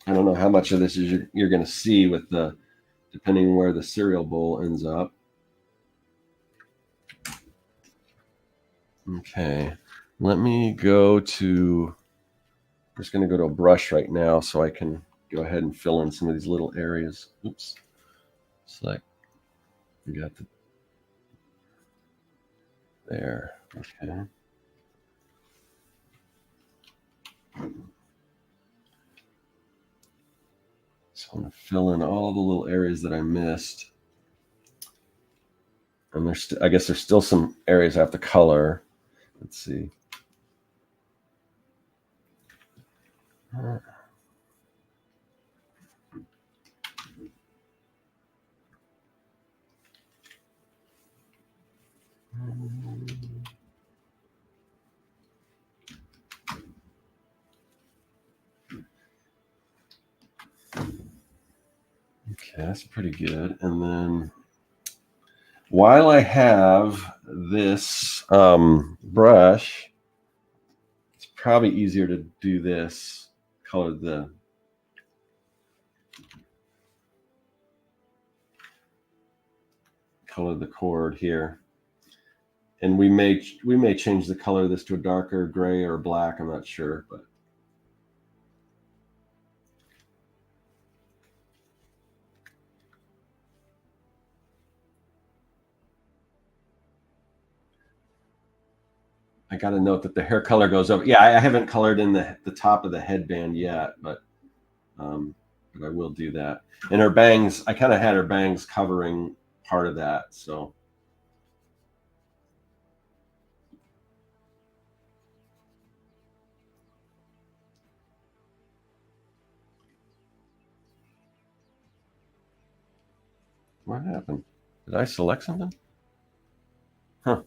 I don't know how much of this is you're going to see with the, depending where the cereal bowl ends up. Okay, let me go to, I'm just going to go to a brush right now so I can go ahead and fill in some of these little areas. Oops. Select. We got the, there. Okay. So I'm going to fill in all the little areas that I missed. And I guess there's still some areas I have to color. Let's see. Okay, that's pretty good. And then while I have this brush, it's probably easier to do this, color the cord here. And we may change the color of this to a darker gray or black, I'm not sure, but I got to note that the hair color goes over. Yeah, I haven't colored in the top of the headband yet, but I will do that. And her bangs, I kind of had her bangs covering part of that, so. What happened? Did I select something? Huh.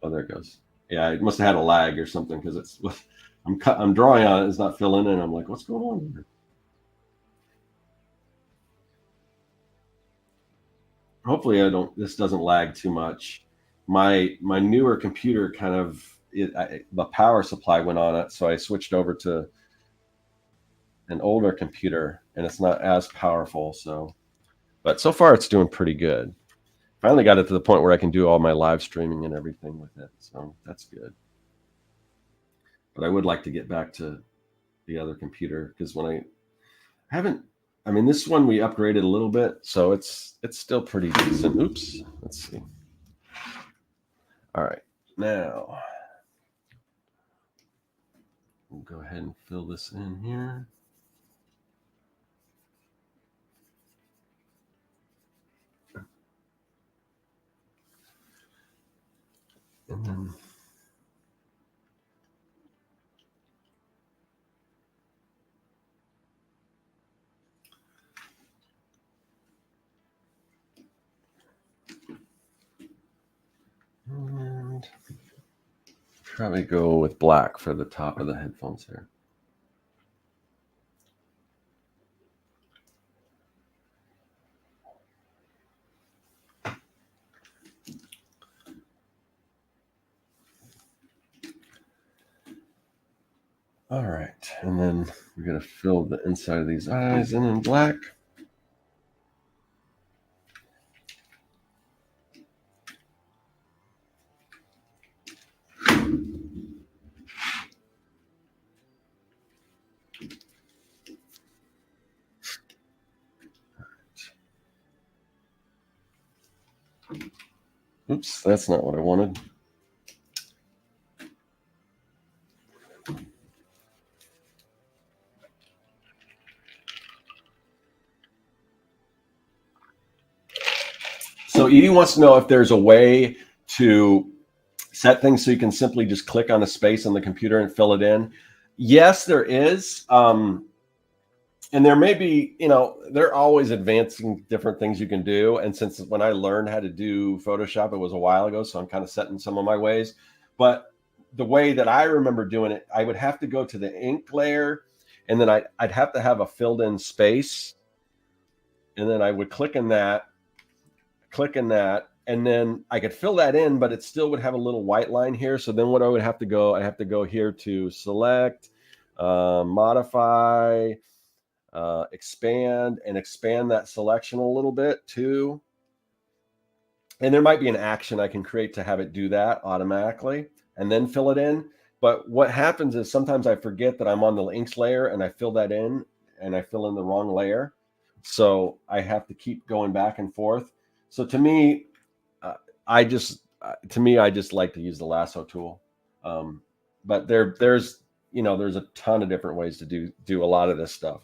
Oh, there it goes. Yeah, it must have had a lag or something because it's I'm drawing on it. It's not filling in. I'm like, what's going on here? Hopefully, this doesn't lag too much. My newer computer kind of the power supply went on it, so I switched over to an older computer, and it's not as powerful. So, but so far, it's doing pretty good. Finally got it to the point where I can do all my live streaming and everything with it, so that's good. But I would like to get back to the other computer because when I haven't, I mean, this one we upgraded a little bit, so it's still pretty decent. Oops, let's see. All right, now we'll go ahead and fill this in here. And then and probably go with black for the top of the headphones here. All right, and then we're gonna fill the inside of these eyes in black. Oops, that's not what I wanted. So Edie wants to know if there's a way to set things so you can simply just click on a space on the computer and fill it in. Yes, there is. And there may be, they're always advancing different things you can do. And since when I learned how to do Photoshop, it was a while ago. So I'm kind of set in some of my ways. But the way that I remember doing it, I would have to go to the ink layer and then I'd have to have a filled in space. And then I would click in that, and then I could fill that in, but it still would have a little white line here. So then what I would have to go, I have to go here to select, modify, expand, and expand that selection a little bit too. And there might be an action I can create to have it do that automatically and then fill it in. But what happens is sometimes I forget that I'm on the inks layer and I fill that in and I fill in the wrong layer. So I have to keep going back and forth. So to me, I just like to use the lasso tool. But there's a ton of different ways to do a lot of this stuff.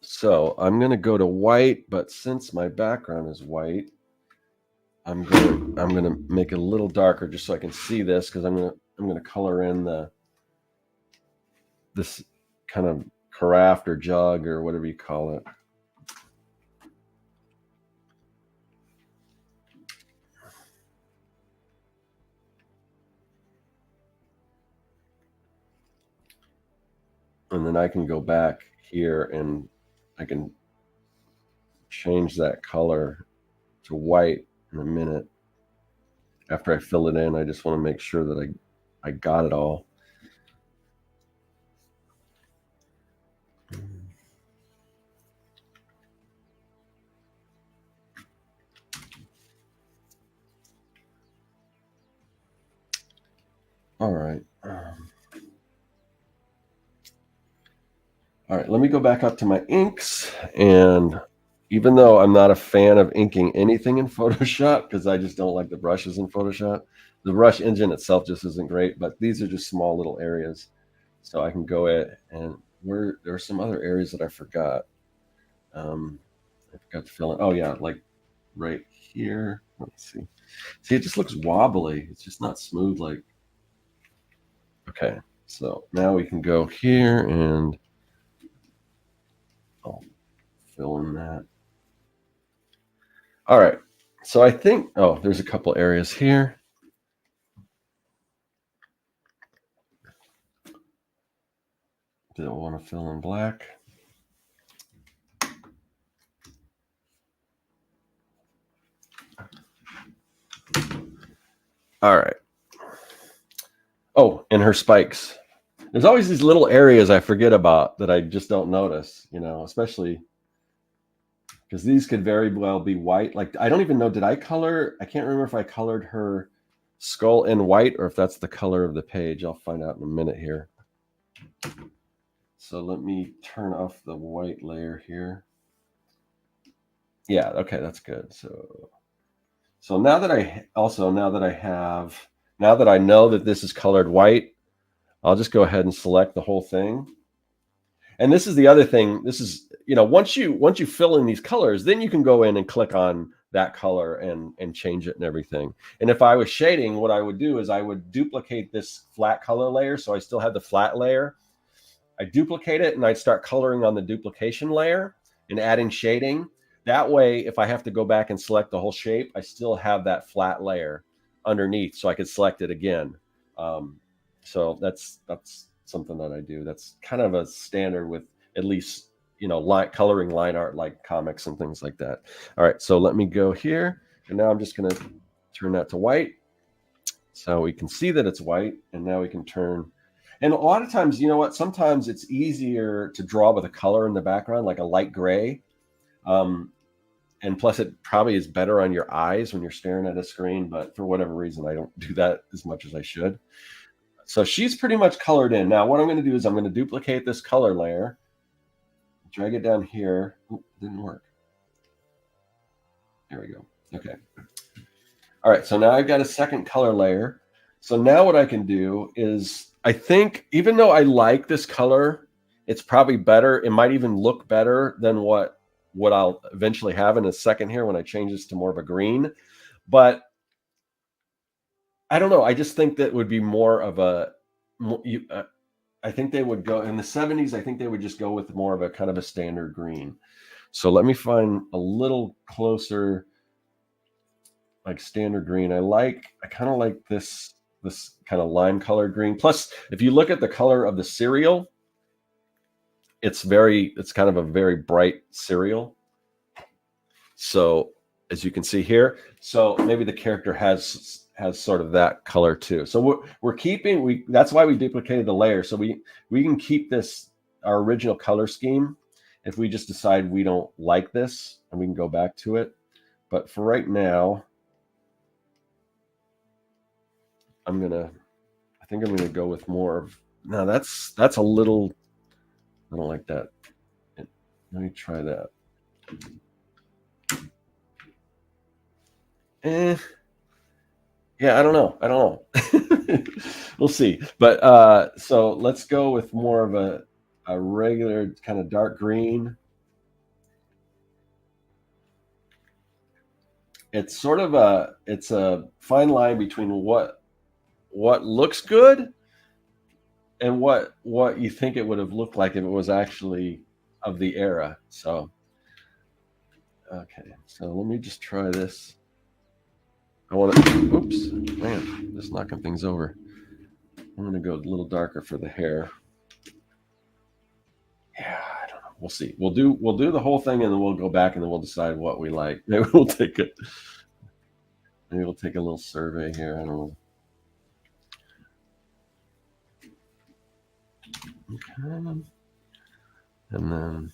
So I'm going to go to white, but since my background is white, I'm going to make it a little darker just so I can see this because I'm going to color in this kind of carafe or jug or whatever you call it. And then I can go back here and I can change that color to white in a minute. After I fill it in, I just want to make sure that I got it all. All right. All right, let me go back up to my inks. And even though I'm not a fan of inking anything in Photoshop, because I just don't like the brushes in Photoshop, the brush engine itself just isn't great, but these are just small little areas. So I can go in and there are some other areas that I forgot. I forgot to fill in. Oh yeah, like right here. Let's see. See, it just looks wobbly. It's just not smooth like. Okay, so now we can go here and I'll fill in that. All right. So I think, oh, there's a couple areas here. Didn't want to fill in black. All right. Oh, and her spikes. There's always these little areas I forget about that I just don't notice, you know, especially because these could very well be white. Like, I don't even know, did I color? I can't remember if I colored her skull in white or if that's the color of the page. I'll find out in a minute here. So let me turn off the white layer here. Yeah, okay, that's good. So now that I know that this is colored white, I'll just go ahead and select the whole thing. And this is the other thing. This is, you know, once you fill in these colors, then you can go in and click on that color and change it and everything. And if I was shading, what I would do is I would duplicate this flat color layer. So I still have the flat layer. I duplicate it and I'd start coloring on the duplication layer and adding shading. That way, if I have to go back and select the whole shape, I still have that flat layer underneath, so I could select it again. So that's something that I do. That's kind of a standard with at least, you know, coloring line art like comics and things like that. All right, so let me go here, and now I'm just going to turn that to white, so we can see that it's white. And now we can turn. And a lot of times, you know what? Sometimes it's easier to draw with a color in the background, like a light gray. And plus, it probably is better on your eyes when you're staring at a screen. But for whatever reason, I don't do that as much as I should. So she's pretty much colored in. Now, what I'm going to do is I'm going to duplicate this color layer, drag it down here. Ooh, didn't work. There we go. Okay. All right. So now I've got a second color layer. So now what I can do is, I think, even though I like this color, it's probably better. It might even look better than what I'll eventually have in a second here when I change this to more of a green. But I don't know. I just think that would be more of a, I think they would go in the 70s. I think they would just go with more of a kind of a standard green. So let me find a little closer, like standard green. I kind of like this kind of lime colored green. Plus, if you look at the color of the cereal, it's kind of a very bright cereal. So as you can see here, so maybe the character has sort of that color too. So we're keeping, that's why we duplicated the layer. So we can keep this, our original color scheme, if we just decide we don't like this, and we can go back to it. But for right now, I think I'm gonna go with more of, no, that's a little, I don't like that. Let me try that. Yeah, I don't know. We'll see. But so let's go with more of a regular kind of dark green. It's sort of it's a fine line between what looks good and what you think it would have looked like if it was actually of the era. So okay, so let me just try this. I want to, oops, man, just knocking things over. I'm going to go a little darker for the hair. Yeah, I don't know. We'll see. We'll do the whole thing, and then we'll go back, and then we'll decide what we like. Maybe we'll take a little survey here. I don't know. Okay. And then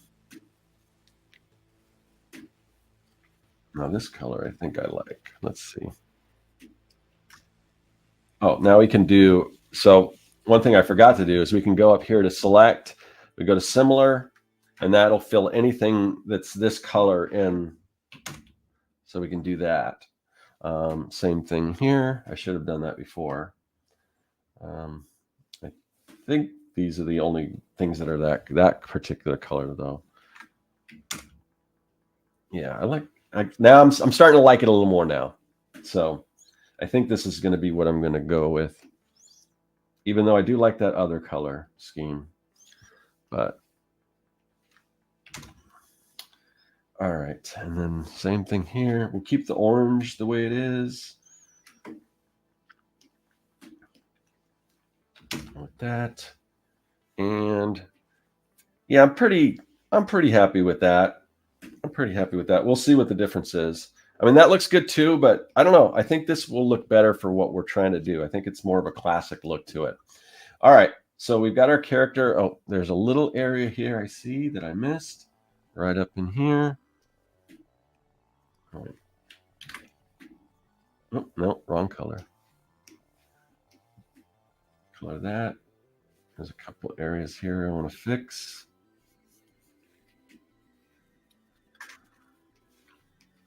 now this color I think I like. Let's see. Oh, now we can do, so one thing I forgot to do is we can go up here to select, we go to similar, and that'll fill anything that's this color in. So we can do that. Same thing here. I should have done that before. I think these are the only things that are that particular color though. Yeah, now I'm starting to like it a little more now. So I think this is going to be what I'm going to go with, even though I do like that other color scheme. But All right, and then same thing here. We'll keep the orange the way it is. With that, and yeah, I'm pretty happy with that. We'll see what the difference is. I mean, that looks good too, but I don't know. I think this will look better for what we're trying to do. I think it's more of a classic look to it. All right, so we've got our character. Oh, there's a little area here I see that I missed right up in here. All right. Oh, no, wrong color. Color that. There's a couple areas here I want to fix.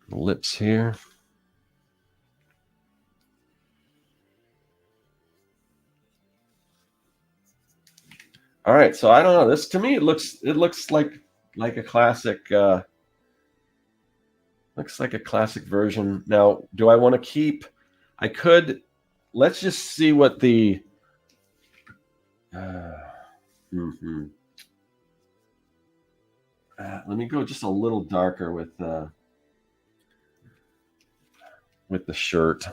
Lips here. All right, so I don't know. This to me it looks like a classic looks like a classic version. Now, do I want to keep? I could. Let's just see what the. Let me go just a little darker with the shirt.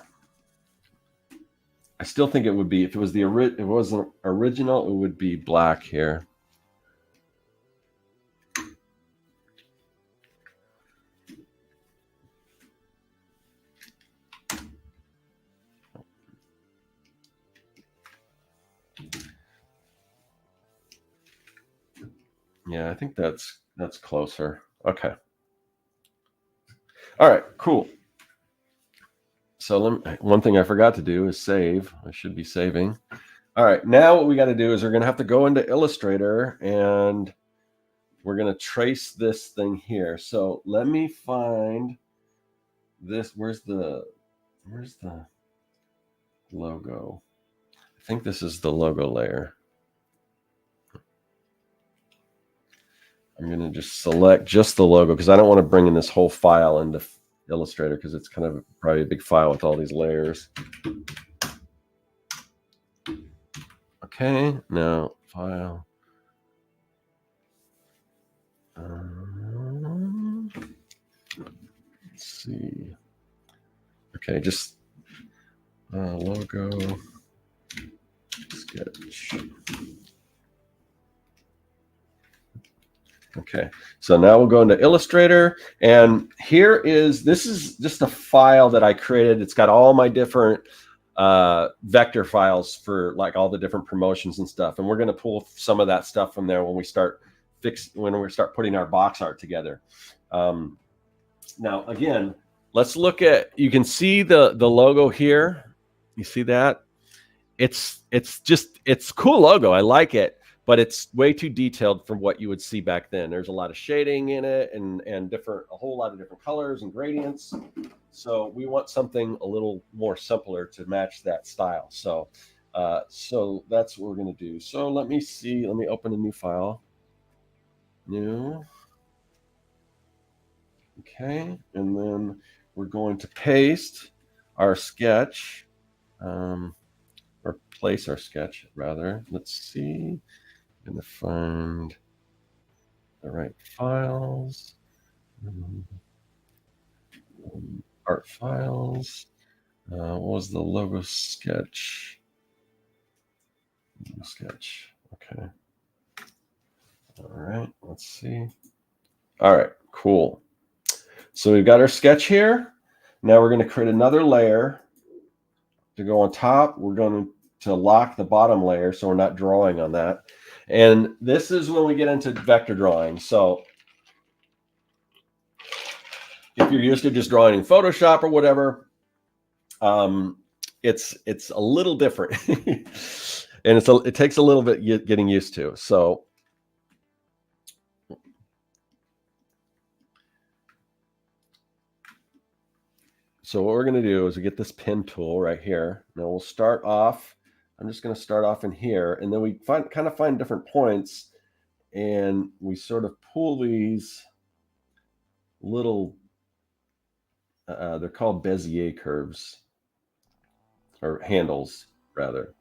I still think it would be if it was if it wasn't original, it would be black here. Yeah, I think that's closer. Okay. All right, cool. So one thing I forgot to do is save. I should be saving. All right, now what we got to do is we're going to have to go into Illustrator and we're going to trace this thing here. So let me find this. Where's the logo? I think this is the logo layer. I'm going to just select just the logo because I don't want to bring in this whole file into Illustrator because it's kind of probably a big file with all these layers. Okay, now file. Let's see. Okay, just logo sketch. Okay, so now we'll go into Illustrator, and this is just a file that I created. It's got all my different vector files for like all the different promotions and stuff, and we're going to pull some of that stuff from there when we start putting our box art together. Now, again, let's look at. You can see the logo here. You see that? It's cool logo. I like it. But it's way too detailed from what you would see back then. There's a lot of shading in it and a whole lot of different colors and gradients. So we want something a little more simpler to match that style. So so that's what we're going to do. So let me see. Let me open a new file. New. Okay. And then we're going to paste our sketch, or place our sketch, rather. Let's see. I'm going to find the right files. Art files. What was the logo sketch? Sketch. Okay. All right. Let's see. All right. Cool. So we've got our sketch here. Now we're going to create another layer to go on top. We're going to lock the bottom layer so we're not drawing on that. And this is when we get into vector drawing. So if you're used to just drawing in Photoshop or whatever, it's a little different. And it takes a little bit getting used to. So what we're going to do is we get this pen tool right here. Now we'll start off. I'm just going to start off in here, and then we kind of find different points, and we sort of pull these little. They're called Bezier curves, or handles, rather.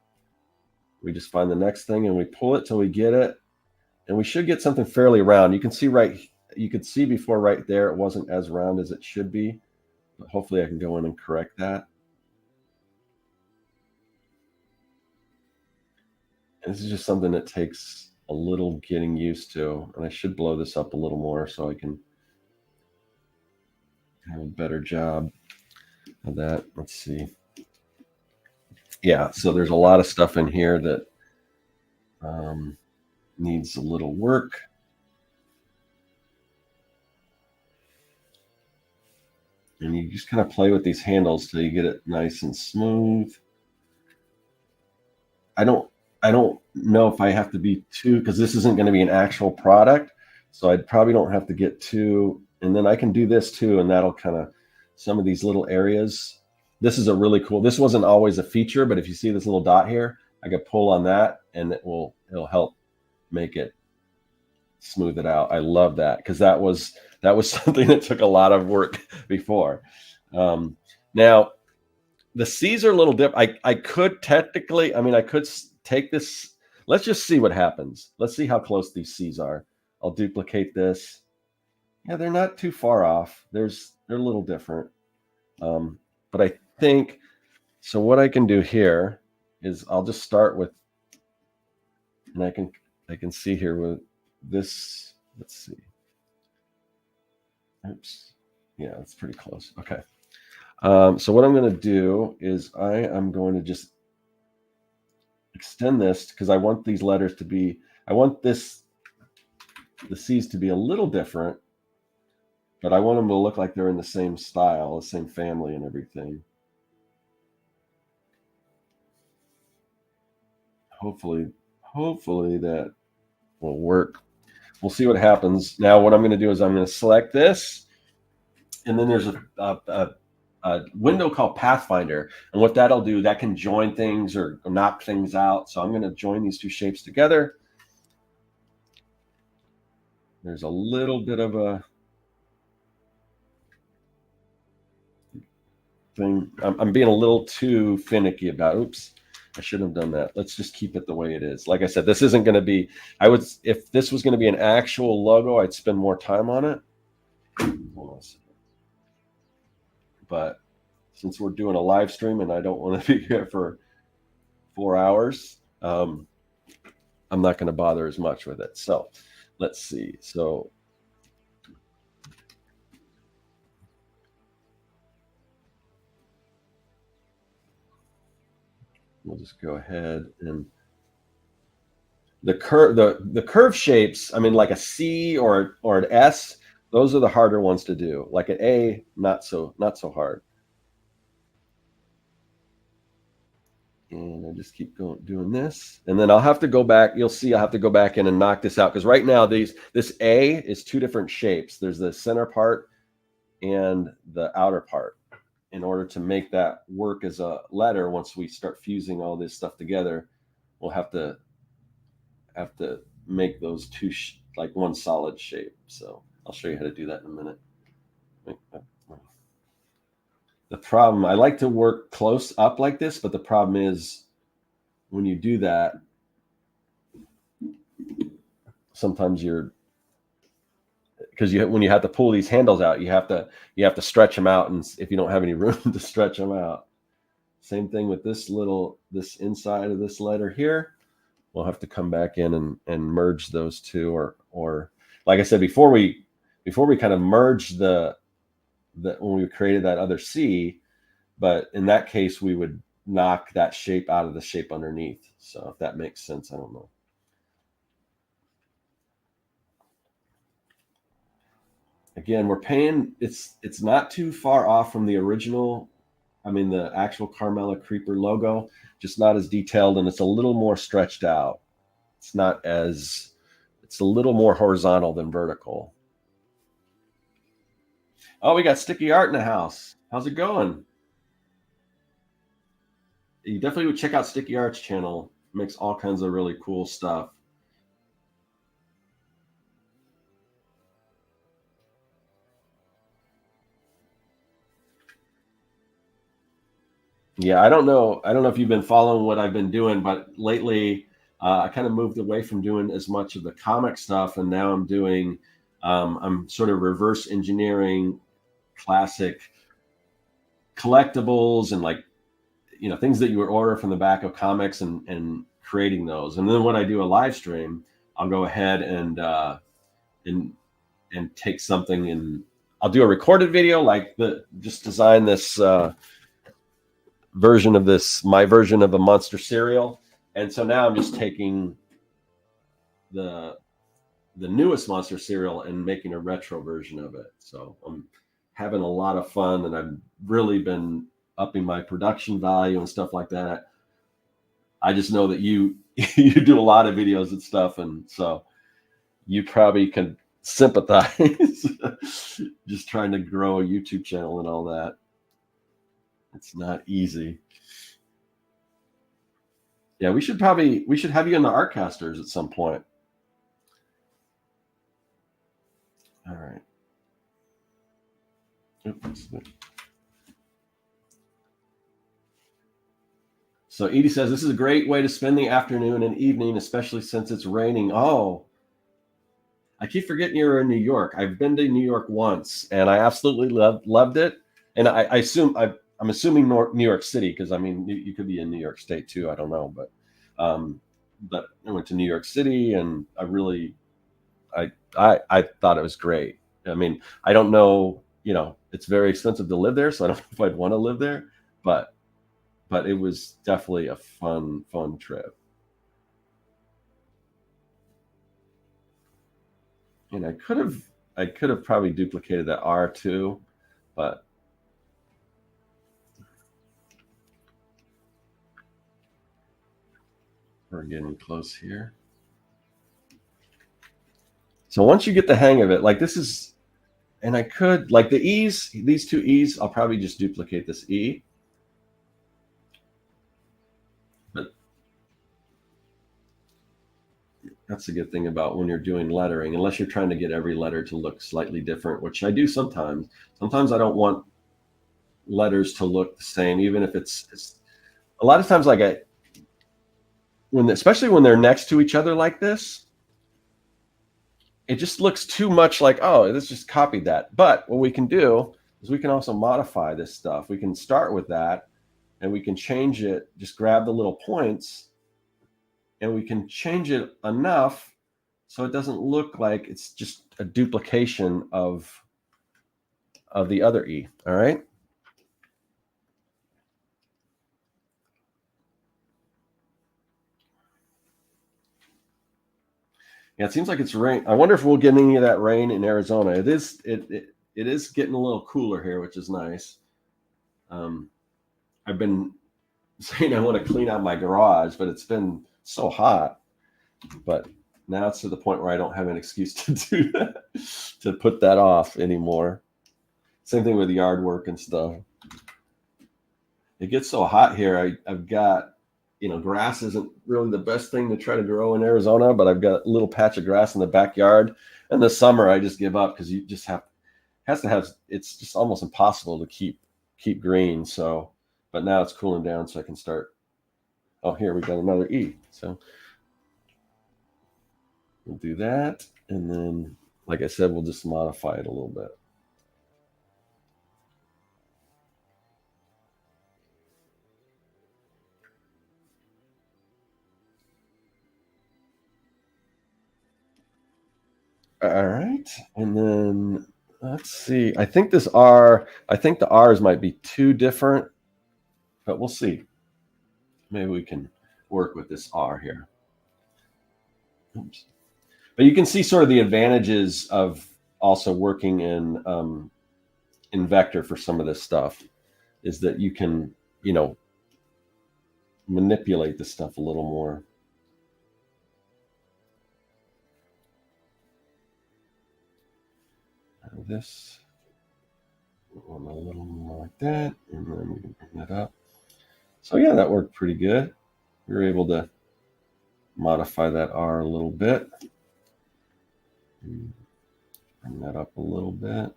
We just find the next thing, and we pull it till we get it, and we should get something fairly round. You can see right you could see before right there, it wasn't as round as it should be, but hopefully I can go in and correct that. And this is just something that takes a little getting used to, and I should blow this up a little more so I can have a better job of that. Let's see. Yeah, so there's a lot of stuff in here that needs a little work. And you just kind of play with these handles till you get it nice and smooth. I don't know if I have to be too, because this isn't going to be an actual product, so I probably don't have to get too. And then I can do this too, and that'll kind of some of these little areas. This is a really cool. This wasn't always a feature, but if you see this little dot here, I could pull on that, and it'll help make it smooth it out. I love that because that was something that took a lot of work before. Now the C's are a little different. I could technically, I mean, I could take this. Let's just see what happens. Let's see how close these C's are. I'll duplicate this. Yeah, they're not too far off. They're a little different. But I think, so what I can do here is I'll just start with, and I can see here with this, let's see. Oops. Yeah, that's pretty close. Okay. So what I'm going to do is I am going to just extend this because I want these letters to be, I want the C's to be a little different, but I want them to look like they're in the same style, the same family and everything. Hopefully that will work. We'll see what happens. Now what I'm going to do is I'm going to select this, and then there's a window called Pathfinder, and what that'll do, that can join things or knock things out. So I'm going to join these two shapes together. There's a little bit of a thing. I'm being a little too finicky about. Oops, I shouldn't have done that. Let's just keep it the way it is. Like I said, this isn't going to be. If this was going to be an actual logo, I'd spend more time on it. Hold on a second. But since we're doing a live stream and I don't want to be here for 4 hours, I'm not going to bother as much with it. So let's see. So we'll just go ahead and the curve shapes. I mean, like a C or an S. Those are the harder ones to do. Like an A, not so hard. And I just keep doing this, and then I'll have to go back. You'll see I'll have to go back in and knock this out because right now this A is two different shapes. There's the center part and the outer part. In order to make that work as a letter, once we start fusing all this stuff together, we'll have to make those two like one solid shape. So I'll show you how to do that in a minute. The problem, I like to work close up like this, but the problem is when you do that, sometimes when you have to pull these handles out, you have to stretch them out, and if you don't have any room to stretch them out. Same thing with this inside of this letter here. We'll have to come back in and merge those two, or like I said before we kind of merged when we created that other C, but in that case we would knock that shape out of the shape underneath. So if that makes sense, I don't know. Again, we're paying, it's not too far off from the original, I mean the actual Carmella Creeper logo, just not as detailed, and it's a little more stretched out. It's a little more horizontal than vertical. Oh, we got Sticky Art in the house. How's it going? You definitely would check out Sticky Art's channel. It makes all kinds of really cool stuff. Yeah, I don't know if you've been following what I've been doing, but lately I kind of moved away from doing as much of the comic stuff, and now I'm doing I'm sort of reverse engineering classic collectibles and like, things that you would order from the back of comics and creating those. And then when I do a live stream, I'll go ahead and take something, and I'll do a recorded video, like just design this version of my version of a monster cereal. And so now I'm just taking the newest monster cereal and making a retro version of it. So I'm having a lot of fun, and I've really been upping my production value and stuff like that. I just know that you do a lot of videos and stuff, and so you probably can sympathize just trying to grow a YouTube channel and all that. It's not easy. Yeah, we should have you in the Artcasters at some point. All right. Oops. So Edie says, this is a great way to spend the afternoon and evening, especially since it's raining. Oh, I keep forgetting you're in New York. I've been to New York once, and I absolutely loved it. And I assume I'm assuming New York City, because I mean you could be in New York State too. I don't know, but I went to New York City, and I thought it was great. I mean, I don't know, it's very expensive to live there, so I don't know if I'd want to live there, but it was definitely a fun trip. And I could have probably duplicated that R too, but we're getting close here. So once you get the hang of it, like this is, and I could, like the E's, these two E's, I'll probably just duplicate this E. But that's a good thing about when you're doing lettering, unless you're trying to get every letter to look slightly different, which I do sometimes. Sometimes I don't want letters to look the same, even if it's a lot of times, like especially when they're next to each other like this, it just looks too much like, oh, let's just copy that. But what we can do is we can also modify this stuff. We can start with that, and we can change it, just grab the little points, and we can change it enough so it doesn't look like it's just a duplication of the other E. All right. Yeah, it seems like it's rain. I wonder if we'll get any of that rain in Arizona. It is getting a little cooler here, which is nice. I've been saying I want to clean out my garage, but it's been so hot. But now it's to the point where I don't have an excuse to do that, to put that off anymore. Same thing with yard work and stuff. It gets so hot here. I've got, grass isn't really the best thing to try to grow in Arizona, but I've got a little patch of grass in the backyard. And this summer I just give up, because you just it's just almost impossible to keep green. So, but now it's cooling down, so I can start. Oh, here we got another E. So we'll do that. And then, like I said, we'll just modify it a little bit. All right. And then let's see. I think the R's might be too different, but we'll see. Maybe we can work with this R here. Oops. But you can see sort of the advantages of also working in vector for some of this stuff, is that you can, manipulate the stuff a little more. This one a little more like that, and then we can bring that up. So yeah, that worked pretty good. We were able to modify that R a little bit. Bring that up a little bit,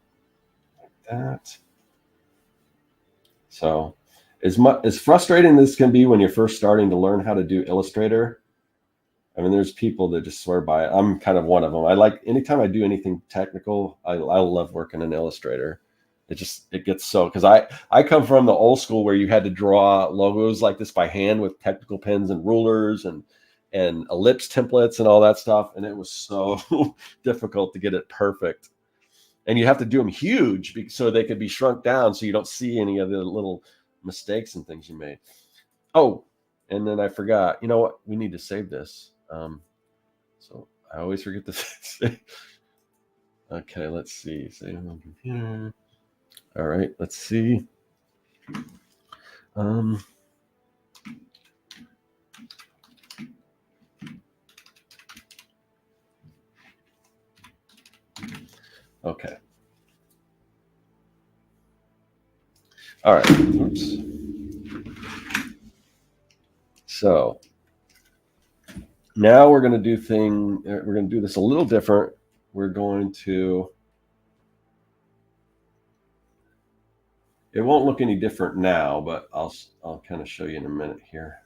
like that. So as frustrating as this can be when you're first starting to learn how to do Illustrator, I mean, there's people that just swear by it. I'm kind of one of them. I like anytime I do anything technical, I love working in Illustrator. It gets so, because I come from the old school where you had to draw logos like this by hand with technical pens and rulers and ellipse templates and all that stuff, and it was so difficult to get it perfect. And you have to do them huge so they could be shrunk down so you don't see any of the little mistakes and things you made. Oh, and then I forgot. You know what? We need to save this. So I always forget to save. Okay, let's see. Save on computer. All right, let's see. Okay. All right. Oops. So now we're going to do this a little different. We're going to, it won't look any different now, but I'll kind of show you in a minute here.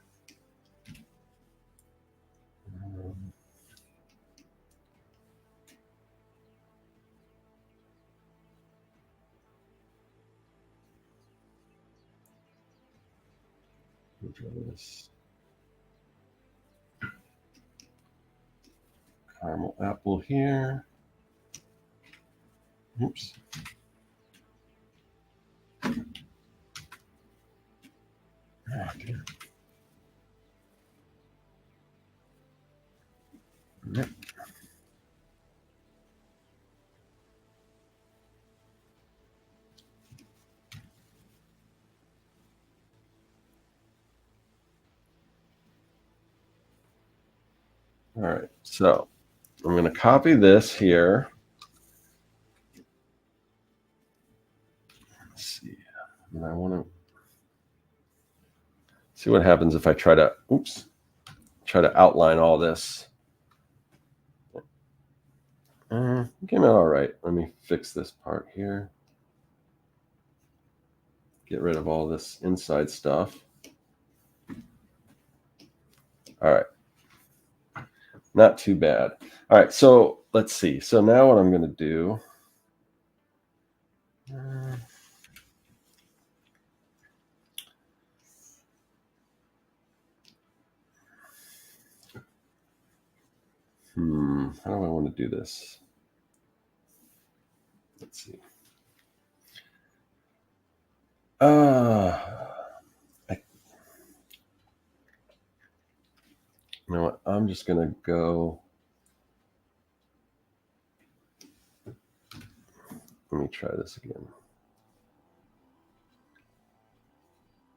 This caramel apple here. Oops. Oh, dear. Yep. All right, so I'm going to copy this here. Let's see, and I want to see what happens if I try to outline all this. Came out all right. Let me fix this part here. Get rid of all this inside stuff. All right. Not too bad. All right, so let's see. So now what I'm going to do. How do I want to do this? Let's see. You know what? I'm just going to go. Let me try this again.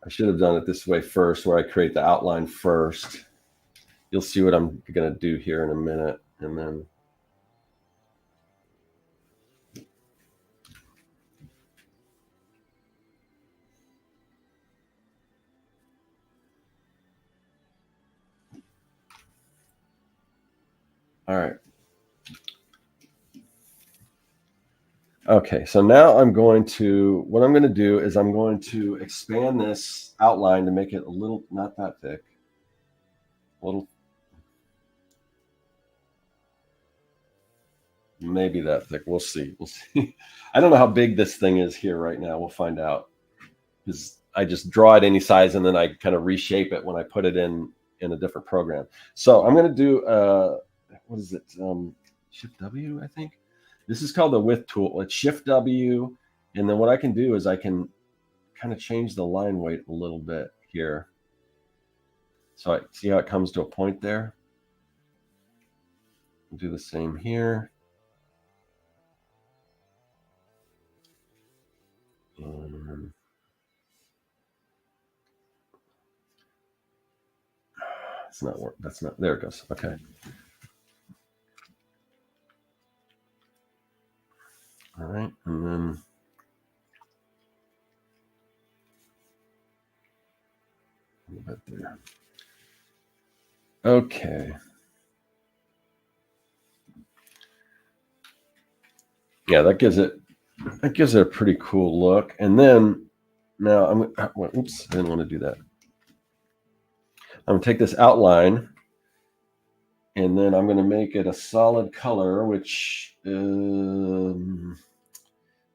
I should have done it this way first, where I create the outline first. You'll see what I'm going to do here in a minute, and then. All right. Okay, so now what I'm going to do is I'm going to expand this outline to make it a little, not that thick, a little, maybe that thick. We'll see. We'll see. I don't know how big this thing is here right now. We'll find out, because I just draw it any size and then I kind of reshape it when I put it in a different program. So I'm going to do, what is it? Shift W, I think. This is called the width tool. It's Shift W. And then what I can do is I can kind of change the line weight a little bit here. So I see how it comes to a point there. I'll do the same here. It's not work. That's not, there it goes. Okay. All right, and then a little bit there. Okay. Yeah, that gives it a pretty cool look. And then now oops, I didn't want to do that. I'm gonna take this outline And then I'm going to make it a solid color, which,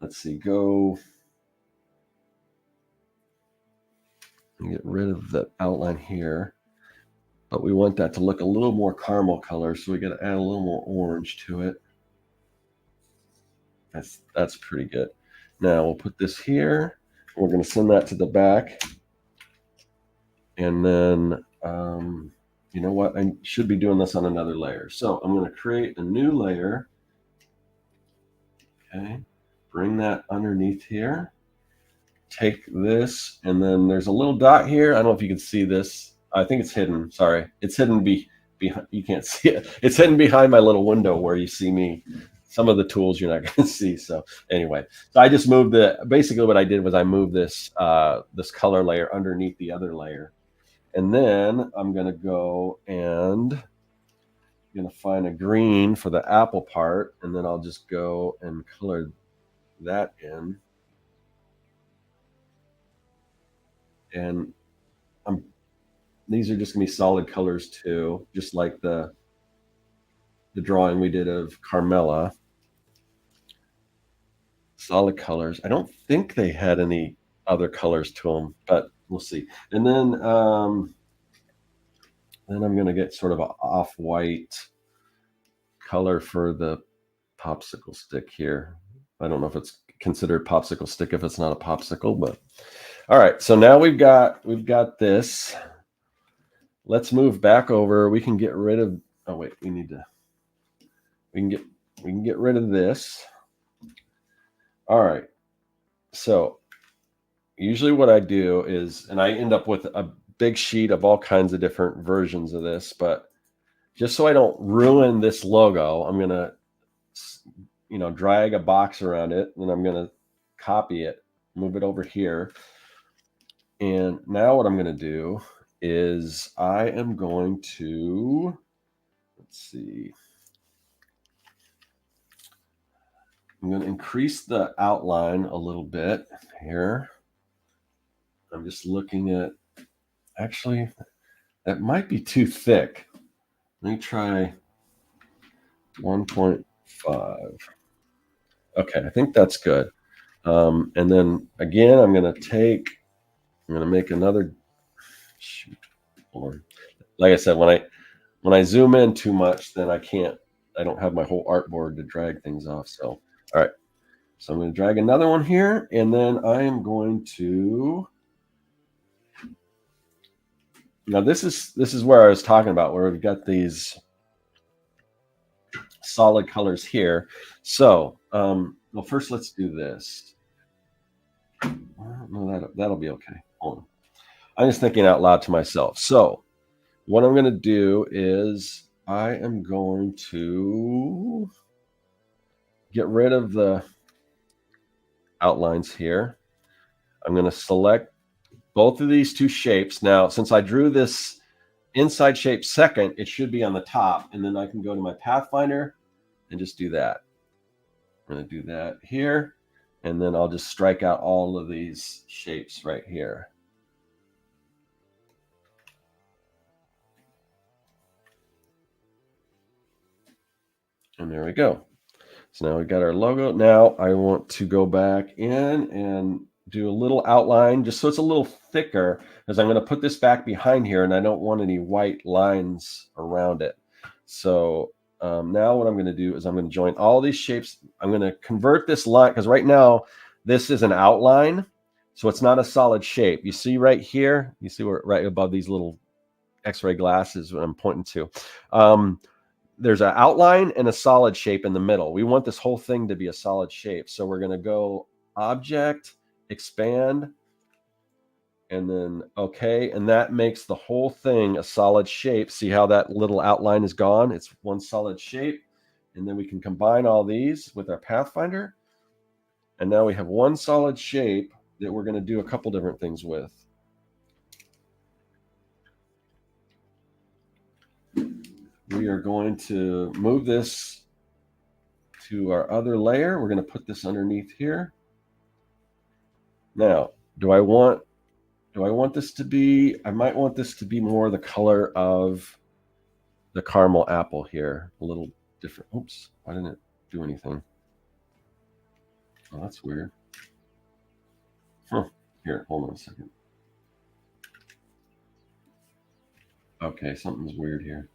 let's see, go and get rid of the outline here. But we want that to look a little more caramel color, so we got to add a little more orange to it. That's pretty good. Now we'll put this here. We're going to send that to the back. And then, you know what? I should be doing this on another layer. So I'm going to create a new layer. Okay. Bring that underneath here. Take this, and then there's a little dot here. I don't know if you can see this. I think it's hidden. Sorry. It's hidden behind. You can't see it. It's hidden behind my little window where you see me. Some of the tools you're not going to see. So anyway, so I just moved basically what I did was I moved this this color layer underneath the other layer. And then I'm going to go and I'm going to find a green for the apple part, and then I'll just go and color that in. And these are just going to be solid colors too, just like the drawing we did of Carmella. Solid colors. I don't think they had any other colors to them, but we'll see. And then I'm going to get sort of an off-white color for the popsicle stick here. I don't know if it's considered popsicle stick if it's not a popsicle, but all right. So now we've got this. Let's move back over. We can get rid of. Oh wait, we can get rid of this. All right. So usually what I do is, and I end up with a big sheet of all kinds of different versions of this, but just so I don't ruin this logo, I'm going to, drag a box around it, and I'm going to copy it, move it over here. And now what I'm going to do is I am going to, let's see, I'm going to increase the outline a little bit here. I'm just looking at, actually, that might be too thick. Let me try 1.5. Okay, I think that's good. And then again, I'm going to make another, shoot, hold on. Like I said, when I zoom in too much, then I don't have my whole artboard to drag things off. So, all right. So I'm going to drag another one here, and then I am going to, now this is where I was talking about, where we've got these solid colors here. So, well, first let's do this. No, that'll be okay. Hold on. I'm just thinking out loud to myself. So what I'm going to do is I am going to get rid of the outlines here. I'm going to select both of these two shapes. Now, since I drew this inside shape second, it should be on the top, and then I can go to my Pathfinder and just do that. I'm going to do that here, and then I'll just strike out all of these shapes right here. And there we go. So now we've got our logo. Now I want to go back in and do a little outline just so it's a little thicker, because I'm going to put this back behind here, and I don't want any white lines around it. So now what I'm going to do is I'm going to join all these shapes. I'm going to convert this line, because right now this is an outline, so it's not a solid shape. You see right here, you see where right above these little X-ray glasses what I'm pointing to. There's an outline and a solid shape in the middle. We want this whole thing to be a solid shape. So we're going to go Object, Expand, and then OK. And that makes the whole thing a solid shape. See how that little outline is gone? It's one solid shape. And then we can combine all these with our Pathfinder. And now we have one solid shape that we're going to do a couple different things with. We are going to move this to our other layer. We're going to put this underneath here. Now, do I want this to be, I might want this to be more the color of the caramel apple here. A little different. Oops, why didn't it do anything? Oh, that's weird. Huh. Here, hold on a second. Okay, something's weird here.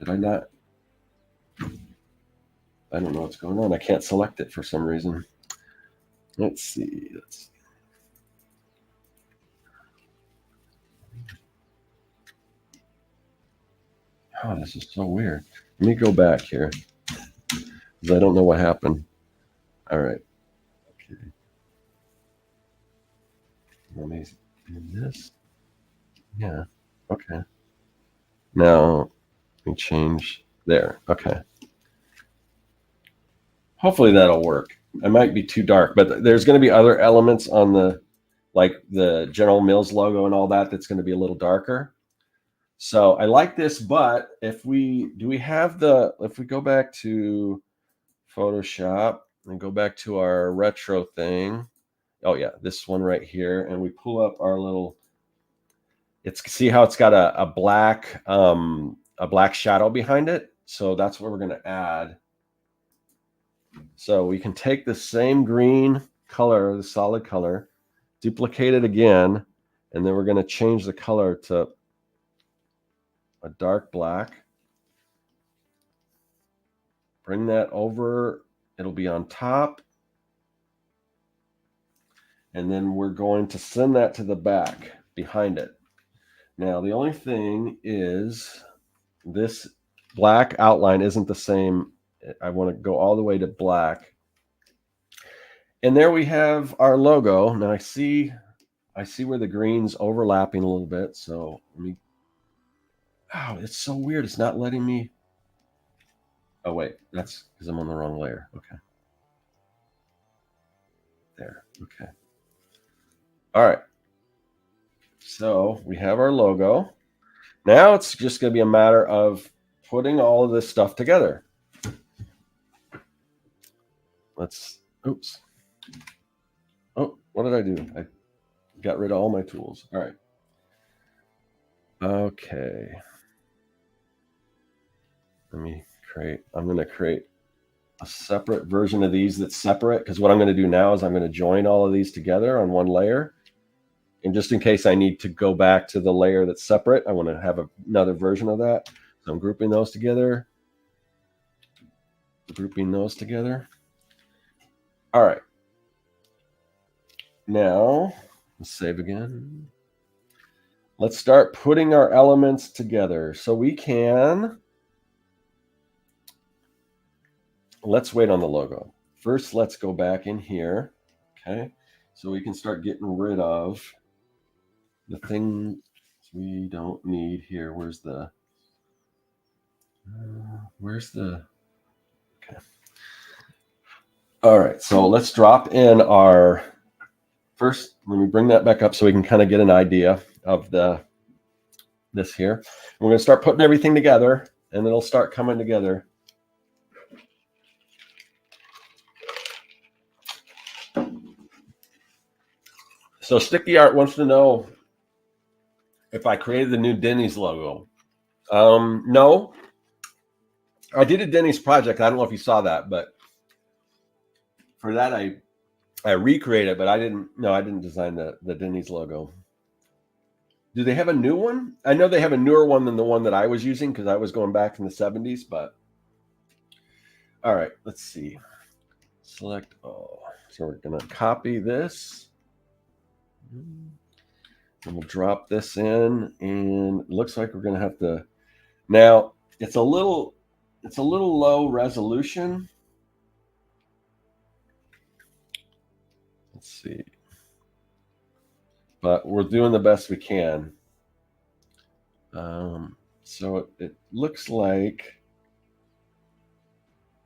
Did I not? I don't know what's going on. I can't select it for some reason. Let's see. Oh, this is so weird. Let me go back here because I don't know what happened. All right. Okay. Let me do this. Yeah. Okay. Now we change there. Okay. Hopefully that'll work. It might be too dark, but there's going to be other elements on the, like the General Mills logo and all that, that's going to be a little darker. So I like this, but if we go back to Photoshop and go back to our retro thing. Oh yeah, this one right here, and we pull up our little. See how it's got a black shadow behind it. So that's what we're going to add. So we can take the same green color, the solid color, duplicate it again, and then we're going to change the color to a dark black. Bring that over. It'll be on top. And then we're going to send that to the back behind it. Now, the only thing is this black outline isn't the same. I want to go all the way to black. And there we have our logo. Now I see where the green's overlapping a little bit. So let me, oh, it's so weird. It's not letting me. Oh, wait, that's because I'm on the wrong layer. Okay. There. Okay. All right. So we have our logo. Now it's just going to be a matter of putting all of this stuff together. Oops. Oh, what did I do? I got rid of all my tools. All right. Okay. I'm going to create a separate version of these that's separate, because what I'm going to do now is I'm going to join all of these together on one layer. And just in case I need to go back to the layer that's separate, I want to have another version of that. So I'm grouping those together. All right. Now, let's save again. Let's start putting our elements together. So we can, let's wait on the logo. First, let's go back in here. Okay. So we can start getting rid of the thing we don't need here. Where's the, okay. All right, so let's drop in our first. Let me bring that back up so we can kind of get an idea of this here. We're going to start putting everything together, and it'll start coming together. So Sticky Art wants to know if I created the new Denny's logo. No, I did a Denny's project. I don't know if you saw that, but for that I recreated, but I didn't design the Denny's logo. Do they have a new one? I know they have a newer one than the one that I was using, because I was going back in the 70s, but all right, let's see. Select all. So we're going to copy this. And we'll drop this in, and it looks like we're going to have to. Now it's a little low resolution. Let's see, but we're doing the best we can. So it looks like,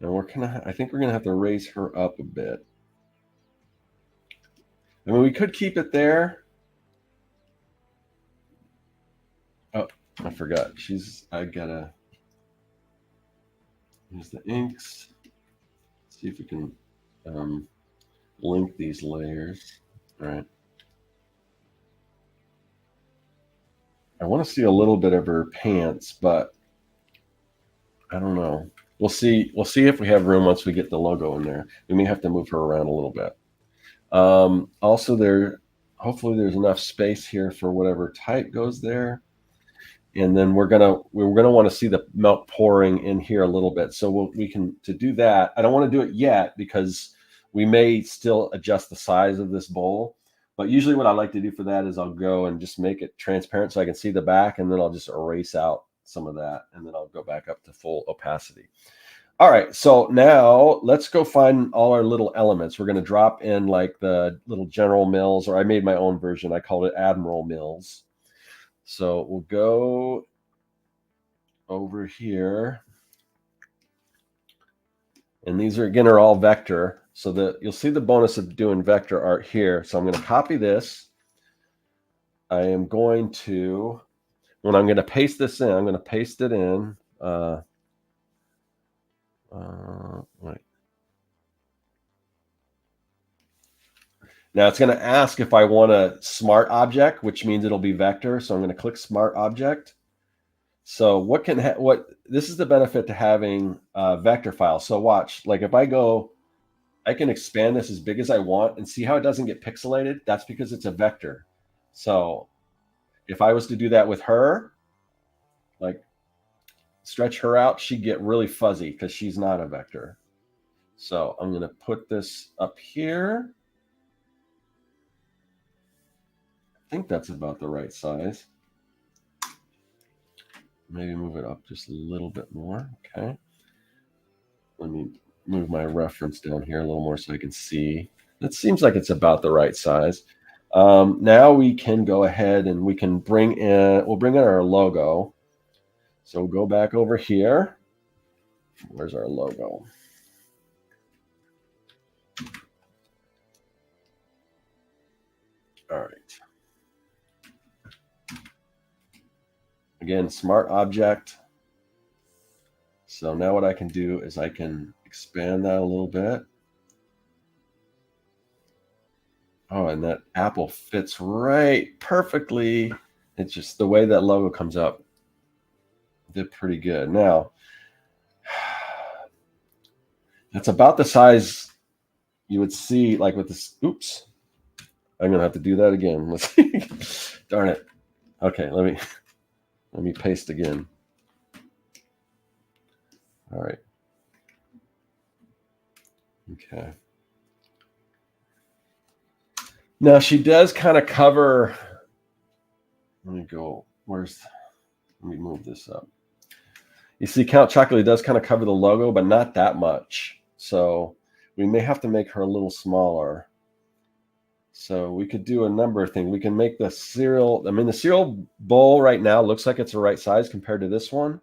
and I think we're gonna have to raise her up a bit. I mean, we could keep it there. Oh, I forgot. I gotta use the inks. See if we can link these layers. All right. I want to see a little bit of her pants, but I don't know. We'll see. We'll see if we have room once we get the logo in there. We may have to move her around a little bit. Also, hopefully there's enough space here for whatever type goes there. And then we're gonna want to see the milk pouring in here a little bit. So we can to do that. I don't want to do it yet because we may still adjust the size of this bowl. But usually, what I like to do for that is I'll go and just make it transparent so I can see the back, and then I'll just erase out some of that, and then I'll go back up to full opacity. All right, so now let's go find all our little elements. We're going to drop in like the little General Mills, or I made my own version. I called it Admiral Mills. So we'll go over here. And these are all vector. So you'll see the bonus of doing vector art here. So I'm going to copy this. I am going to, when I'm going to paste this in, I'm going to paste it in. Wait. Now it's going to ask if I want a smart object, which means it'll be vector. So I'm going to click smart object. So this is the benefit to having a vector file. So watch, like if I go, I can expand this as big as I want and see how it doesn't get pixelated. That's because it's a vector. So if I was to do that with her, like stretch her out, she'd get really fuzzy because she's not a vector. So I'm going to put this up here. I think that's about the right size. Maybe move it up just a little bit more. Okay. Let me move my reference down here a little more so I can see. It seems like it's about the right size. Now we can go ahead and we'll bring in our logo. So we'll go back over here. Where's our logo? All right. Again, smart object. So now what I can do is I can expand that a little bit. Oh, and that apple fits right perfectly. It's just the way that logo comes up. Did pretty good. Now, that's about the size you would see like with this. Oops. I'm going to have to do that again. Let's see. Darn it. Okay, let me paste again. All right. Okay. Now she does kind of cover. Let me go. Let me move this up. You see, Count Chocolate does kind of cover the logo, but not that much. So we may have to make her a little smaller. So we could do a number of things. We can make the cereal. I mean, the cereal bowl right now looks like it's the right size compared to this one.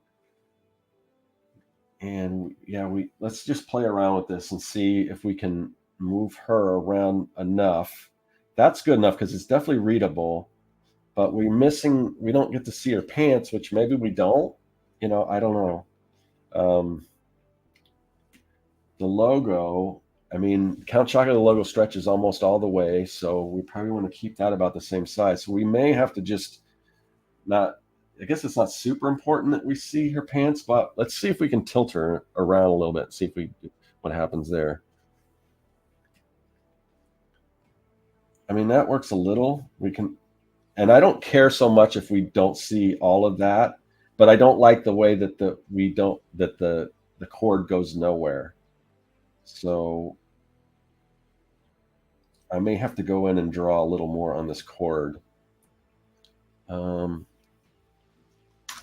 And yeah, let's just play around with this and see if we can move her around enough. That's good enough because it's definitely readable. But we don't get to see her pants, which maybe we don't. I don't know. The logo, I mean, Count Chocula, the logo stretches almost all the way, so we probably want to keep that about the same size. So we may have to just not, I guess it's not super important that we see her pants, but let's see if we can tilt her around a little bit, see what happens there. I mean, that works a little. And I don't care so much if we don't see all of that, but I don't like the way that the cord goes nowhere. So I may have to go in and draw a little more on this cord.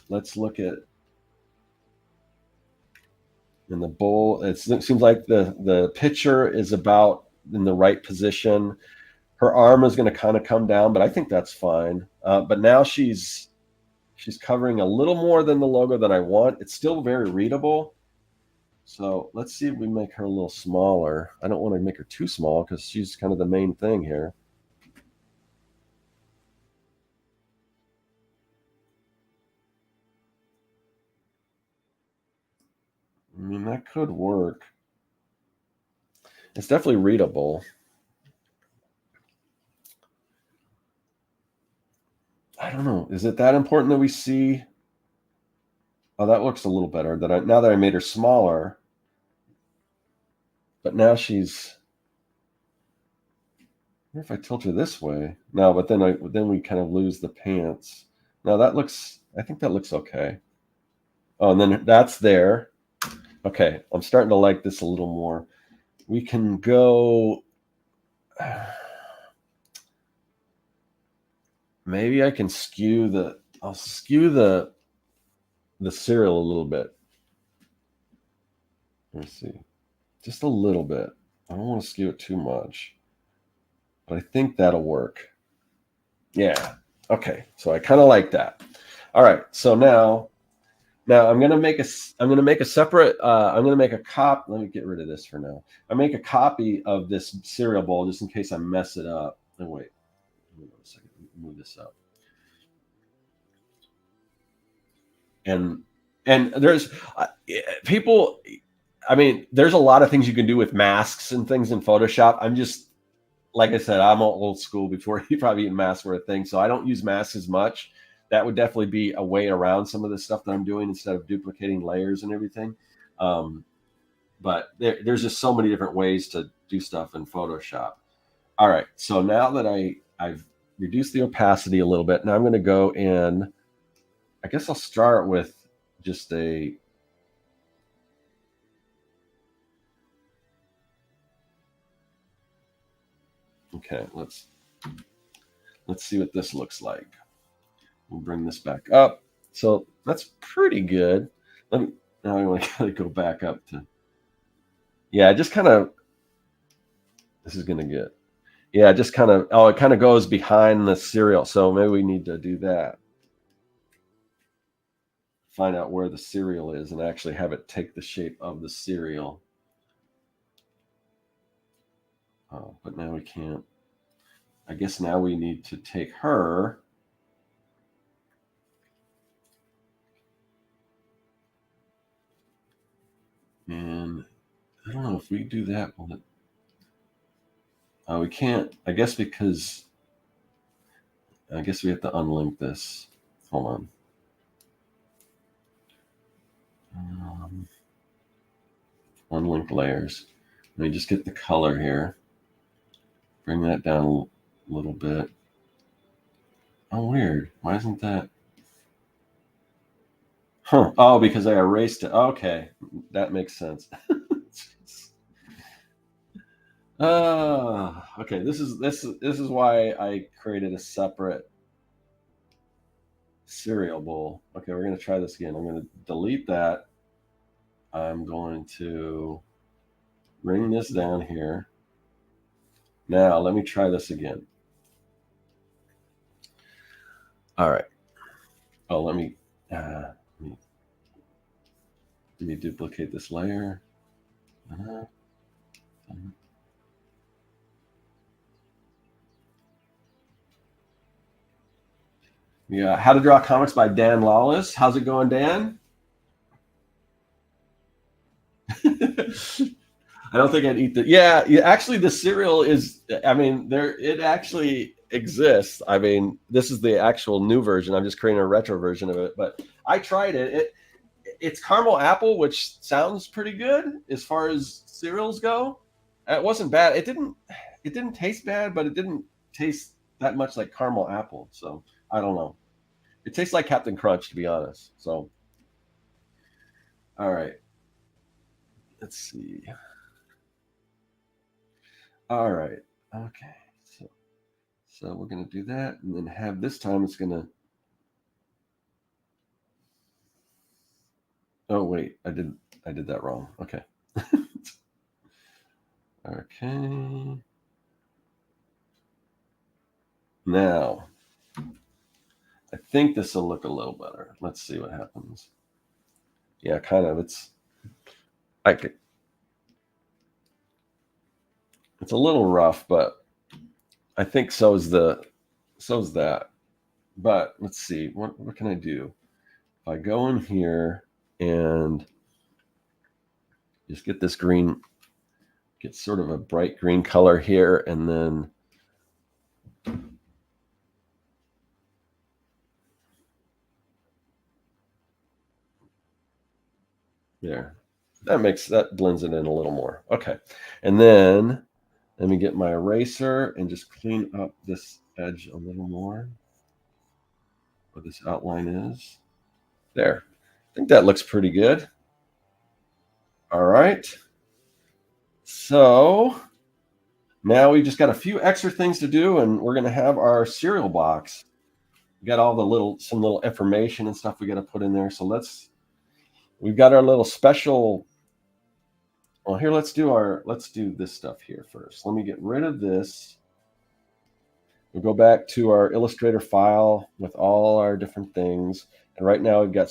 Let's look at in the bowl. It seems like the pitcher is about in the right position. Her arm is going to kind of come down, but I think that's fine. But now she's covering a little more than the logo that I want. It's still very readable. So let's see if we make her a little smaller. I don't want to make her too small because she's kind of the main thing here. I mean, that could work. It's definitely readable. I don't know. Is it that important that we see? Oh, that looks a little better. Now that I made her smaller, but now she's. I wonder if I tilt her this way. No, but then we kind of lose the pants. Now that looks. I think that looks okay. Oh, and then that's there. Okay, I'm starting to like this a little more. We can go. Maybe I can skew the. I'll skew the cereal a little bit. Let's see, just a little bit. I don't want to skew it too much, but I think that'll work. Yeah. Okay. So I kind of like that. All right. So now I'm gonna make a separate. I'm gonna make a cop. Let me get rid of this for now. I make a copy of this cereal bowl just in case I mess it up. Oh wait. Hold on a second. Move this up. And there's people. I mean, there's a lot of things you can do with masks and things in Photoshop. I'm just like I said, I'm old school before you probably even masks were a thing, so I don't use masks as much. That would definitely be a way around some of the stuff that I'm doing instead of duplicating layers and everything. Um, but there's just so many different ways to do stuff in Photoshop. All right, so now that I've reduced the opacity a little bit, now I'm going to go in. I guess I'll start with just a. Okay, let's see what this looks like. We'll bring this back up. So that's pretty good. Now I want to go back up to. Yeah, just kind of. This is going to get. Yeah, just kind of. Oh, it kind of goes behind the cereal. So maybe we need to do that. Find out where the cereal is and actually have it take the shape of the cereal. Oh, but now we can't. I guess now we need to take her. And I don't know if we do that. Oh, we can't. I guess because. I guess we have to unlink this. Hold on. Unlink layers. Let me just get the color here. Bring that down a little bit. Oh, weird. Why isn't that? Huh. Oh, because I erased it. Okay. That makes sense. Okay. This is why I created a separate cereal bowl. Okay, we're going to try this again. I'm going to delete that. I'm going to bring this down here. Now, let me try this again. All right. Oh, let me duplicate this layer. Yeah, How to Draw Comics by Dan Lawless. How's it going, Dan? I don't think I'd eat the. Yeah, actually, the cereal is. I mean, it actually exists. I mean, this is the actual new version. I'm just creating a retro version of it. But I tried it. It's caramel apple, which sounds pretty good as far as cereals go. It wasn't bad. It didn't taste bad, but it didn't taste that much like caramel apple. So I don't know. It tastes like Captain Crunch, to be honest. So, all right. Let's see. All right. Okay. So we're gonna do that, and then have this time it's gonna. Oh wait, I did that wrong. Okay. Okay. Now, I think this will look a little better. Let's see what happens. Yeah, kind of. It's a little rough, but I think so's that. But let's see. What can I do? If I go in here and just get this green, get sort of a bright green color here, and then There. That blends it in a little more. Okay. And then let me get my eraser and just clean up this edge a little more. What this outline is. There. I think that looks pretty good. All right. So now we just got a few extra things to do, and we're going to have our cereal box. We got all some little information and stuff we got to put in there. So we've got our little special. Well, here, let's do this stuff here first. Let me get rid of this. We'll go back to our Illustrator file with all our different things. And right now we've got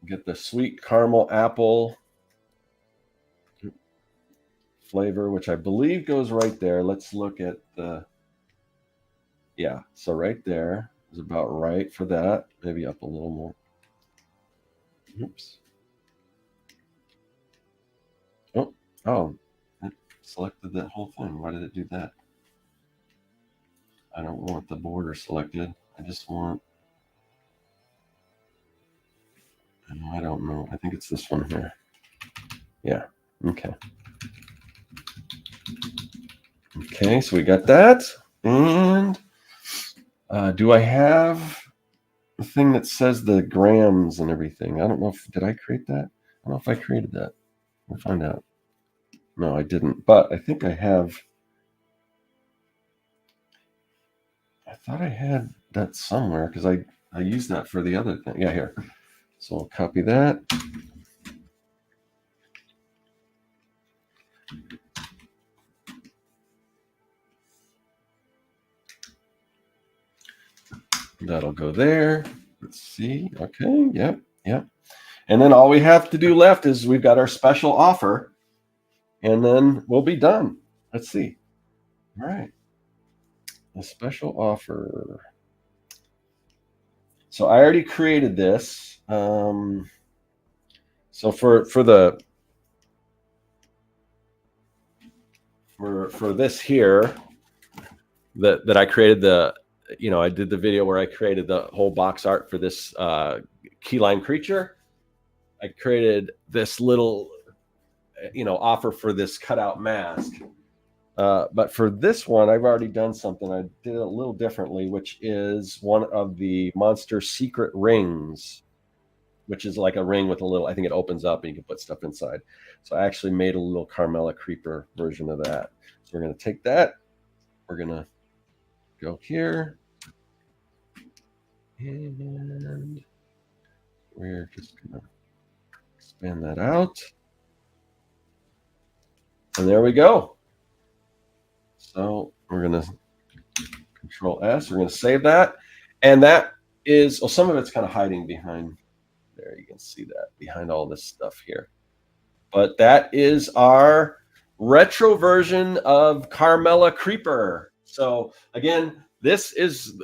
get the sweet caramel apple flavor, which I believe goes right there. Let's look at so right there is about right for that. Maybe up a little more. Oops. Oh, it selected that whole thing. Why did it do that? I don't want the border selected. I just want, I don't know. I think it's this one here. Yeah. Okay. Okay, so we got that. And do I have the thing that says the grams and everything? I don't know did I create that? I don't know if I created that. We'll find out. No, I didn't, but I think I have. I thought I had that somewhere because I used that for the other thing. Yeah, here. So I'll copy that. That'll go there. Let's see. Okay. Yep. And then all we have to do left is we've got our special offer, and then we'll be done. Let's see. All right. A special offer. So I already created this. So for this here, that I created I did the video where I created the whole box art for this keyline creature. I created this little, offer for this cutout mask. But for this one, I've already done something. I did it a little differently, which is one of the monster secret rings, which is like a ring with a little, I think it opens up and you can put stuff inside. So I actually made a little Carmella Creeper version of that. So we're going to take that. We're going to go here. And we're just going to expand that out. And there we go. So we're going to Control S. We're going to save that. And that is, well, some of it's kind of hiding behind there. You can see that behind all this stuff here. But that is our retro version of Carmella Creeper. So again, this is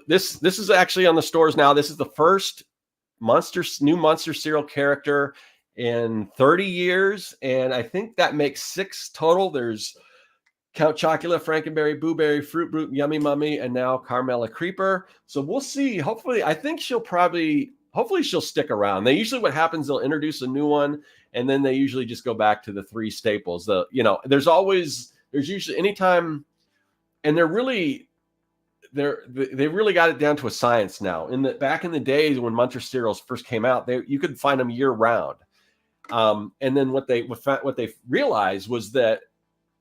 actually on the stores now. This is the first new monster cereal character in 30 years. And I think that makes 6 total. There's Count Chocula, Frankenberry, Boo Berry, Fruit Brute, Yummy Mummy, and now Carmella Creeper. So we'll see. Hopefully she'll stick around. What happens, they'll introduce a new one, and then they usually just go back to the 3 staples. There's usually anytime, and they really got it down to a science now. Back in the days when monster cereals first came out, you could find them year round. And then what they realized was that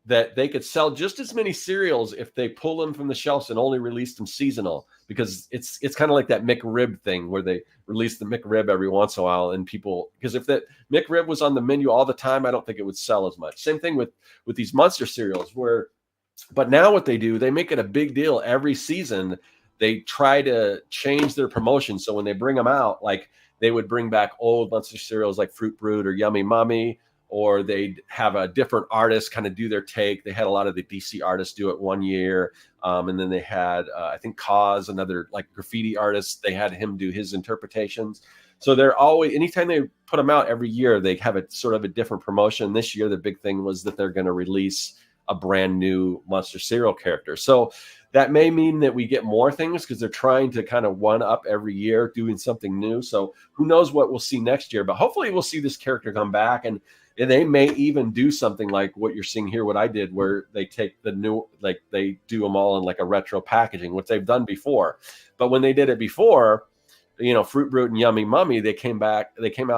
they could sell just as many cereals if they pull them from the shelves and only release them seasonal, because it's kind of like that McRib thing where they release the McRib every once in a while, and because if that McRib was on the menu all the time, I don't think it would sell as much. Same thing with these monster cereals but now what they do, they make it a big deal every season. They try to change their promotion. So when they bring them out, like they would bring back old monster cereals like Fruit Brute or Yummy Mummy, or they'd have a different artist kind of do their take. They had a lot of the DC artists do it one year. And then they had, I think Cause, another like graffiti artist, they had him do his interpretations. So they're always, anytime they put them out every year, they have a sort of a different promotion. This year, the big thing was that they're going to release a brand new Monster Cereal character. So that may mean that we get more things because they're trying to kind of one up every year, doing something new. So who knows what we'll see next year, but hopefully we'll see this character come back, and they may even do something like what you're seeing here, what I did, where they take the new, like they do them all in like a retro packaging, which they've done before. But when they did it before, you know, Fruit Brute and Yummy Mummy, they came out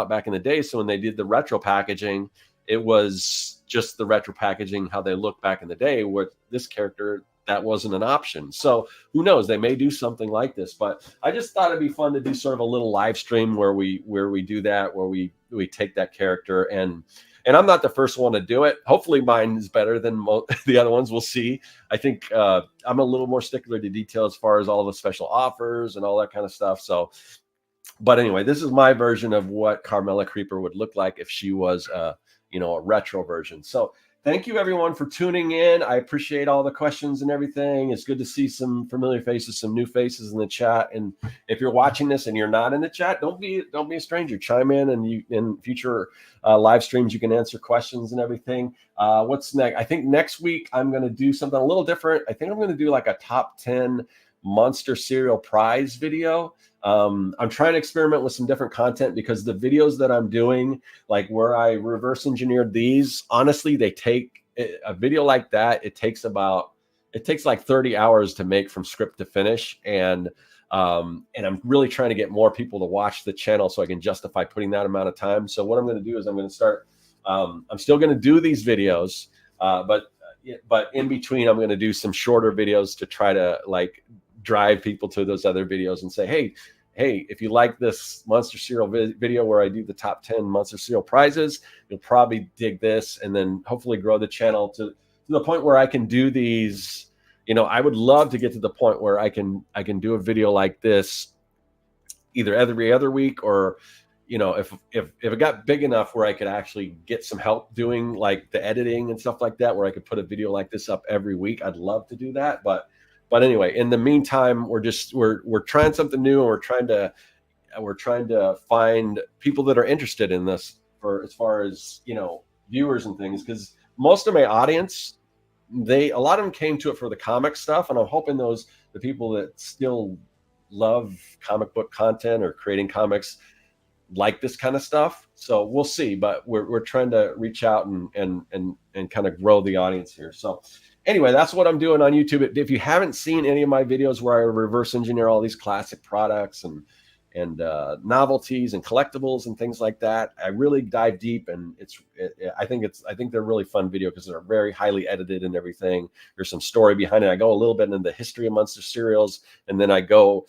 back in the day. So when they did the retro packaging, it was just the retro packaging, how they looked back in the day. With this character, that wasn't an option. So who knows? They may do something like this. But I just thought it'd be fun to do sort of a little live stream where we do that, where we take that character, and I'm not the first one to do it. Hopefully mine is better than the other ones. We'll see. I think I'm a little more stickler to detail as far as all the special offers and all that kind of stuff. So, but anyway, this is my version of what Carmella Creeper would look like if she was, you know, a retro version. So thank you everyone for tuning in. I appreciate all the questions and everything. It's good to see some familiar faces, some new faces in the chat. And if you're watching this and you're not in the chat, don't be a stranger. Chime in, and you in future live streams you can answer questions and everything. What's next? I think next week I'm going to do something a little different. I think I'm going to do like a top 10 Monster Cereal prize video. I'm trying to experiment with some different content, because the videos that I'm doing, like where I reverse engineered these, honestly, they take a video like that. It takes like 30 hours to make from script to finish. And I'm really trying to get more people to watch the channel so I can justify putting that amount of time. So what I'm going to do is I'm going to start, I'm still going to do these videos, but in between, I'm going to do some shorter videos to try to like drive people to those other videos and say, hey, if you like this Monster Cereal video where I do the top 10 Monster Cereal prizes, you'll probably dig this, and then hopefully grow the channel to the point where I can do these. You know, I would love to get to the point where I can do a video like this either every other week, or, you know, if it got big enough where I could actually get some help doing like the editing and stuff like that, where I could put a video like this up every week, I'd love to do that. But anyway, in the meantime, we're trying something new, and we're trying to find people that are interested in this, for as far as, you know, viewers and things, because most of my audience, a lot of them came to it for the comic stuff, and I'm hoping the people that still love comic book content or creating comics like this kind of stuff. So we'll see, but we're trying to reach out and kind of grow the audience here. So anyway, that's what I'm doing on YouTube. If you haven't seen any of my videos where I reverse engineer all these classic products and novelties and collectibles and things like that, I really dive deep, and I think they're really fun video, because they're very highly edited and everything. There's some story behind it. I go a little bit into the history of Monster Cereals, and then I go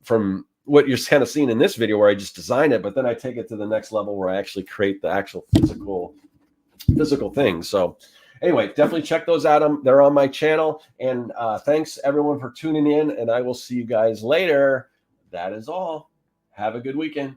from what you're kind of seeing in this video where I just design it, but then I take it to the next level where I actually create the actual physical things. So anyway, definitely check those out. They're on my channel. And thanks everyone for tuning in, and I will see you guys later. That is all. Have a good weekend.